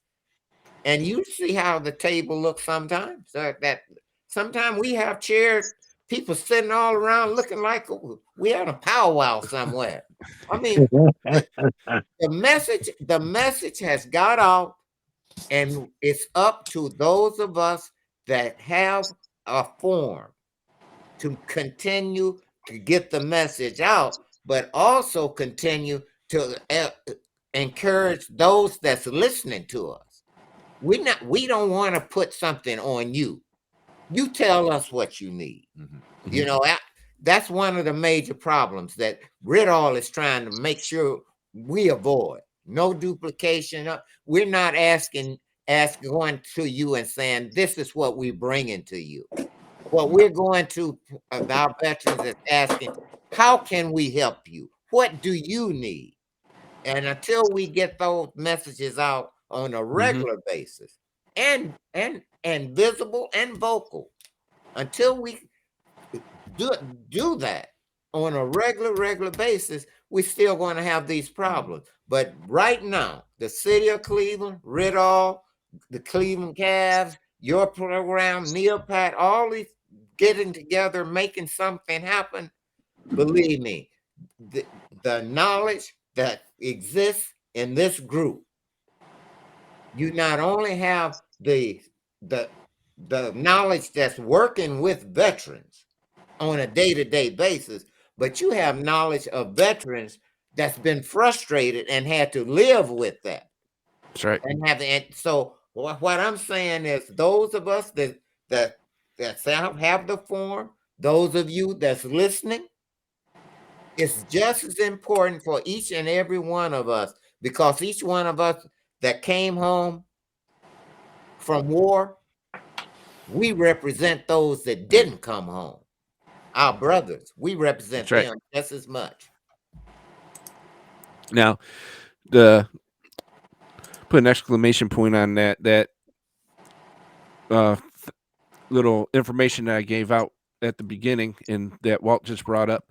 And you see how the table looks sometimes. That sometimes we have chairs, people sitting all around looking like we had a powwow somewhere. I mean, the message has got out, and it's up to those of us that have a form to continue to get the message out, but also continue to encourage those that's listening to us. We don't want to put something on you. You tell us what you need. You know, that's one of the major problems that Riddall is trying to make sure we avoid. No duplication. We're not going to you and saying, this is what we're bringing to you. What we're going to our veterans is asking, how can we help you? What do you need? And until we get those messages out on a regular basis, and visible and vocal, until we do that on a regular basis, we're still going to have these problems. But right now, the city of Cleveland, Riddall, the Cleveland Cavs, your program, Neopat, all these getting together, making something happen. Believe me, the knowledge that exists in this group, you not only have the knowledge that's working with veterans on a day-to-day basis, but you have knowledge of veterans that's been frustrated and had to live with that. That's right. And so what I'm saying is those of us that have the form, those of you that's listening, it's just as important for each and every one of us, because each one of us that came home from war, we represent those that didn't come home. Our brothers, we represent That's right. them just as much. Now, put an exclamation point on that little information that I gave out at the beginning and that Walt just brought up.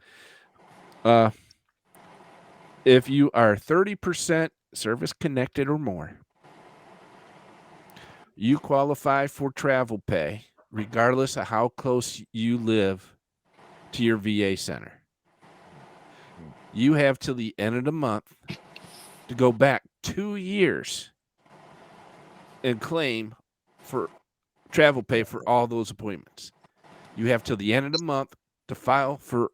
If you are 30% service connected or more, you qualify for travel pay regardless of how close you live to your VA center. You have till the end of the month to go back 2 years and claim for travel pay for all those appointments. You have till the end of the month to file for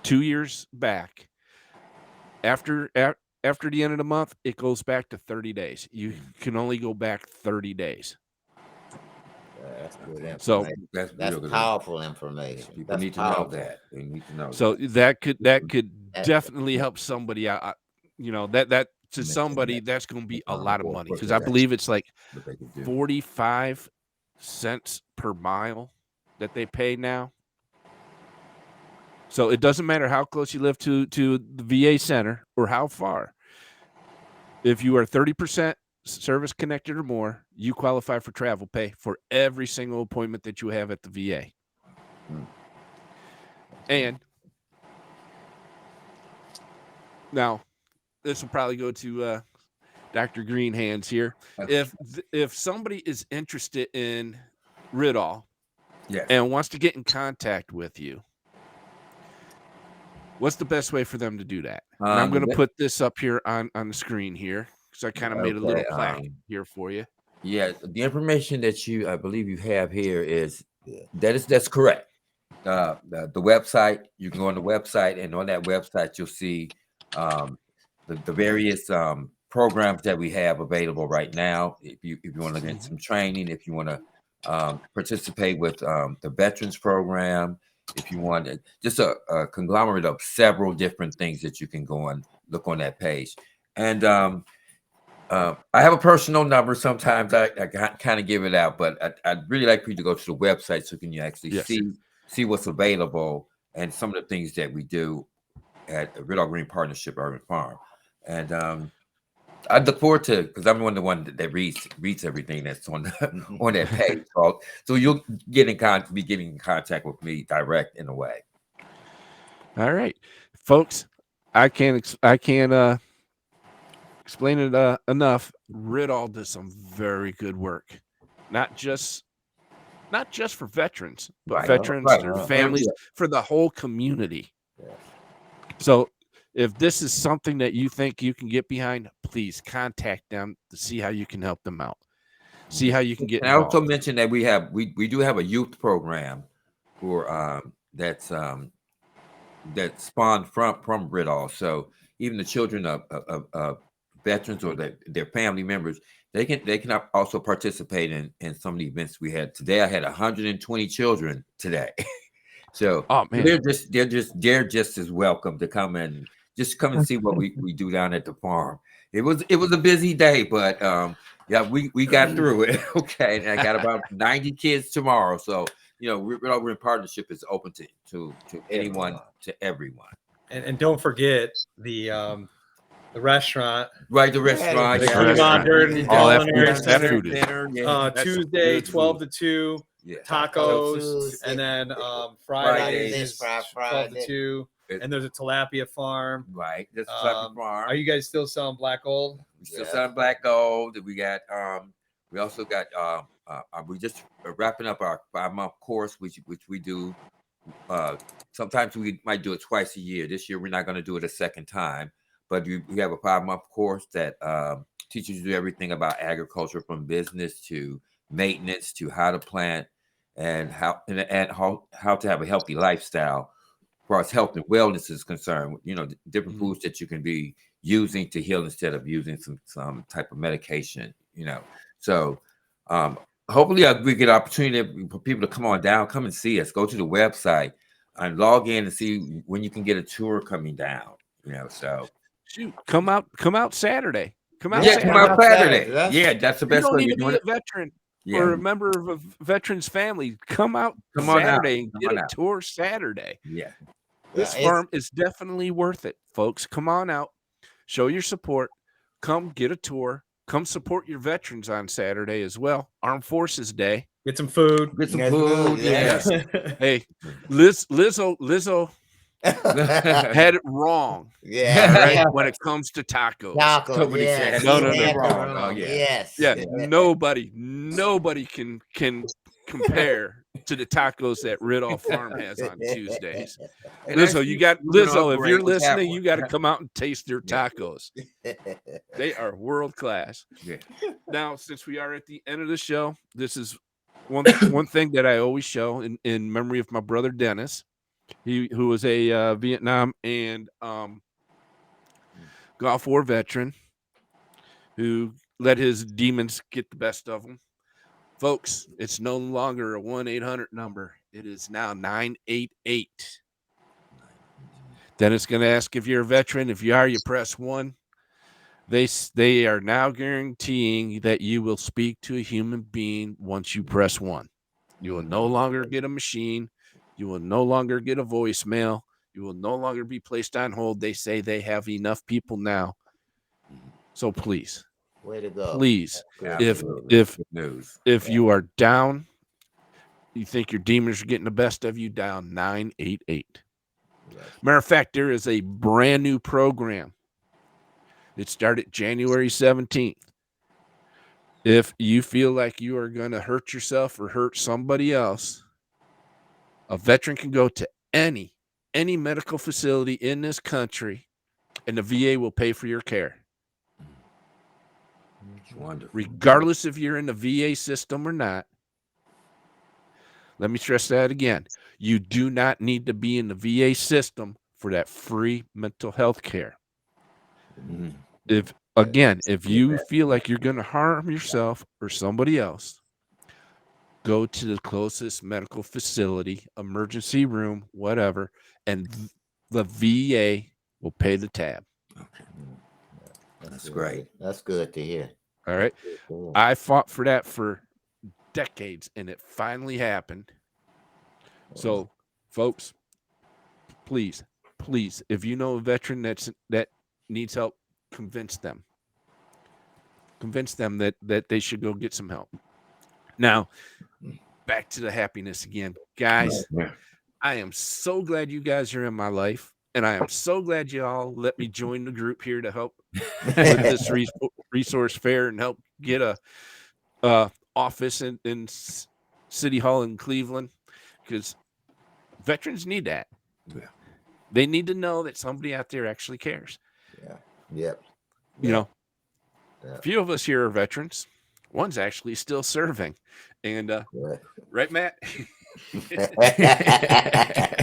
2 years back. After the end of the month, it goes back to 30 days. You can only go back 30 days. That's good So information. That's That's real good. powerful information. People That's need to powerful. know that. They need to know. So that. that could That's- definitely help somebody out. You know, that to Mention somebody that. that's going to be a Um, lot of or money, put because that I action. believe it's like What they could do. 45 cents per mile that they pay now. So it doesn't matter how close you live to the VA center or how far. If you are 30% service connected or more, you qualify for travel pay for every single appointment that you have at the VA. And now this will probably go to Dr. Green hands here. If somebody is interested in Ridall Yes. and wants to get in contact with you, what's the best way for them to do that? And I'm going to put this up here on the screen here because I kind of made a little Okay, plaque here for you. Yeah, the information that I believe you have here that's correct. The website, you can go on the website, and on that website you'll see the various programs that we have available right now. If you want to get some training, if you want to participate with the veterans program, if you want just a conglomerate of several different things that you can go and look on that page. And I have a personal number. Sometimes I kind of give it out, but I'd really like for you to go to the website so you actually Yes. see what's available and some of the things that we do at Ridall Green Partnership Urban Farm. And I look forward to, because I'm the one that reads everything that's on on that page. So you'll be getting in contact with me direct in a way. All right, folks, I can't explain it enough. Ridall does some very good work, not just for veterans, but Right, veterans, right, their right. families, Yeah. for the whole community. Yeah. So if this is something that you think you can get behind, please contact them to see how you can help them out. See how you can get And I also involved. mentioned that we do have a youth program for that's spawned from Ridall. So even the children of veterans or their family members, they can also participate in some of the events we had today. I had 120 children today. So Oh man, they're just as welcome to come and see what we do down at the farm. It was a busy day, but yeah, we got through it. Okay, and I got about 90 kids tomorrow. So Ridall Green Partnership is open to anyone, to everyone. And don't forget the restaurant. Right, the restaurant, the yeah, modern all that culinary food, that center. food is yeah, that's Tuesday, good 12 food. to 2. yeah. Tacos, Tacos, and then Fridays. Fridays is Friday. 12 to 2. And there's a tilapia farm. Right, that's the farm. Are you guys still selling black gold? We still selling black gold. We got we also got we just wrapping up our 5-month course, which we do sometimes we might do it twice a year. This year we're not going to do it a second time, but we have a 5-month course that teaches you everything about agriculture, from business to maintenance to how to plant and how to have a healthy lifestyle. As far as health and wellness is concerned, different foods that you can be using to heal instead of using some type of medication. So hopefully we get an opportunity for people to come on down, come and see us. Go to the website and log in and see when you can get a tour coming down. So shoot, come out Saturday. Come out yeah, Saturday. come out Saturday. That's- Yeah, that's the You best don't way need you're to doing be it. a veteran Yeah, or a member of a veteran's family. Come out Come on out. Saturday and Come get on a out. tour Saturday. yeah. This it's- farm is definitely worth it, folks. Come on out, show your support, come get a tour, come support your veterans on Saturday as well. Armed Forces Day. Get some food. Get some Yes, food. yes. Yeah. Hey, Lizzo had it wrong, yeah, right? yeah. When it comes to tacos. Tacos, Somebody yes. said No, he no, no. had it Wrong. wrong. Oh, yeah. Yes. Yeah, nobody can compare to the tacos that Ridolph Farm has on Tuesdays. Hey, Lizzo, let's you keep got moving Lizzo. on, If Greg. you're What's listening, you happening? got to come out and taste their Yeah. tacos. They are world class. Yeah. Now, since we are at the end of the show, this is one thing that I always show in memory of my brother Dennis, who was a Vietnam and Gulf War veteran who let his demons get the best of him. Folks, it's no longer a 1-800 number. It is now 988. Then it's going to ask if you're a veteran. If you are, you press 1. They are now guaranteeing that you will speak to a human being once you press 1. You will no longer get a machine. You will no longer get a voicemail. You will no longer be placed on hold. They say they have enough people now. So please, Way to go. please, Absolutely. if Good news. if you are down, you think your demons are getting the best of you, down 988. Yes. Matter of fact, there is a brand new program. It started January 17th. If you feel like you are going to hurt yourself or hurt somebody else, a veteran can go to any medical facility in this country, and the VA will pay for your care, It's wonderful. regardless if you're in the VA system or not. Let me stress that again. You do not need to be in the VA system for that free mental health care. Mhm. If you feel like you're going to harm yourself or somebody else, go to the closest medical facility, emergency room, whatever, and the VA will pay the tab. That's great. That's good to hear. All right. Cool. I fought for that for decades, and it finally happened. So, folks, please, if you know a veteran that needs help, convince them that they should go get some help. Now, back to the happiness again, guys. Yeah. I am so glad you guys are in my life, and I am so glad you all let me join the group here to help with this resource fair and help get a office in City Hall in Cleveland, because veterans need that. Yeah. They need to know that somebody out there actually cares. Yeah. Yep. You know, Yeah. a few of us here are veterans. One's actually still serving, and Good. right, Matt.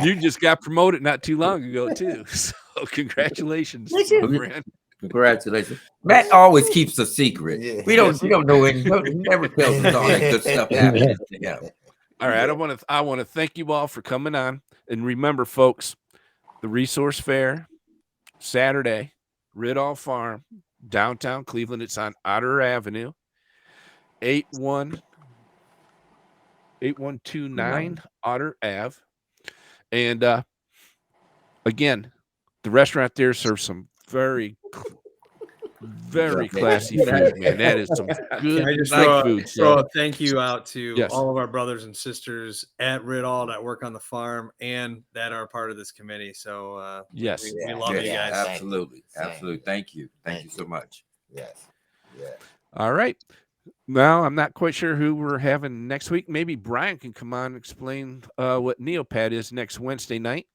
You just got promoted not too long ago too, so congratulations, my friend. Congratulations. Matt always keeps a secret. Yeah. We don't know any. He never tells us all that good stuff happens to him. All right, I want to thank you all for coming on, and remember, folks, the resource fair Saturday, Ridolph Farm, downtown Cleveland. It's on Otter Avenue, 8129 Otter Ave, and again, the restaurant there serves some very classy food, man. That is some good I just night food. throw So a thank you out to Yes. all of our brothers and sisters at Ridall that work on the farm and that are part of this committee. So yes, we love you Yeah, guys. absolutely. Thank you. Absolutely. Thank you. Thank you so much. Yes. Yeah. all right. No, I'm not quite sure who we're having next week. Maybe Brian can come on and explain what Neopad is next Wednesday night.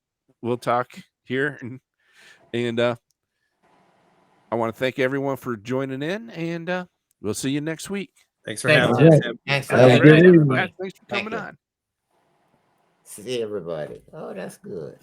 We'll talk here, and I want to thank everyone for joining in, and we'll see you next week. Thanks for Thank having you. us, Tim. Thanks for Have a having good us, evening. everybody. Thanks for Thank coming you. on. See everybody. Oh, that's good.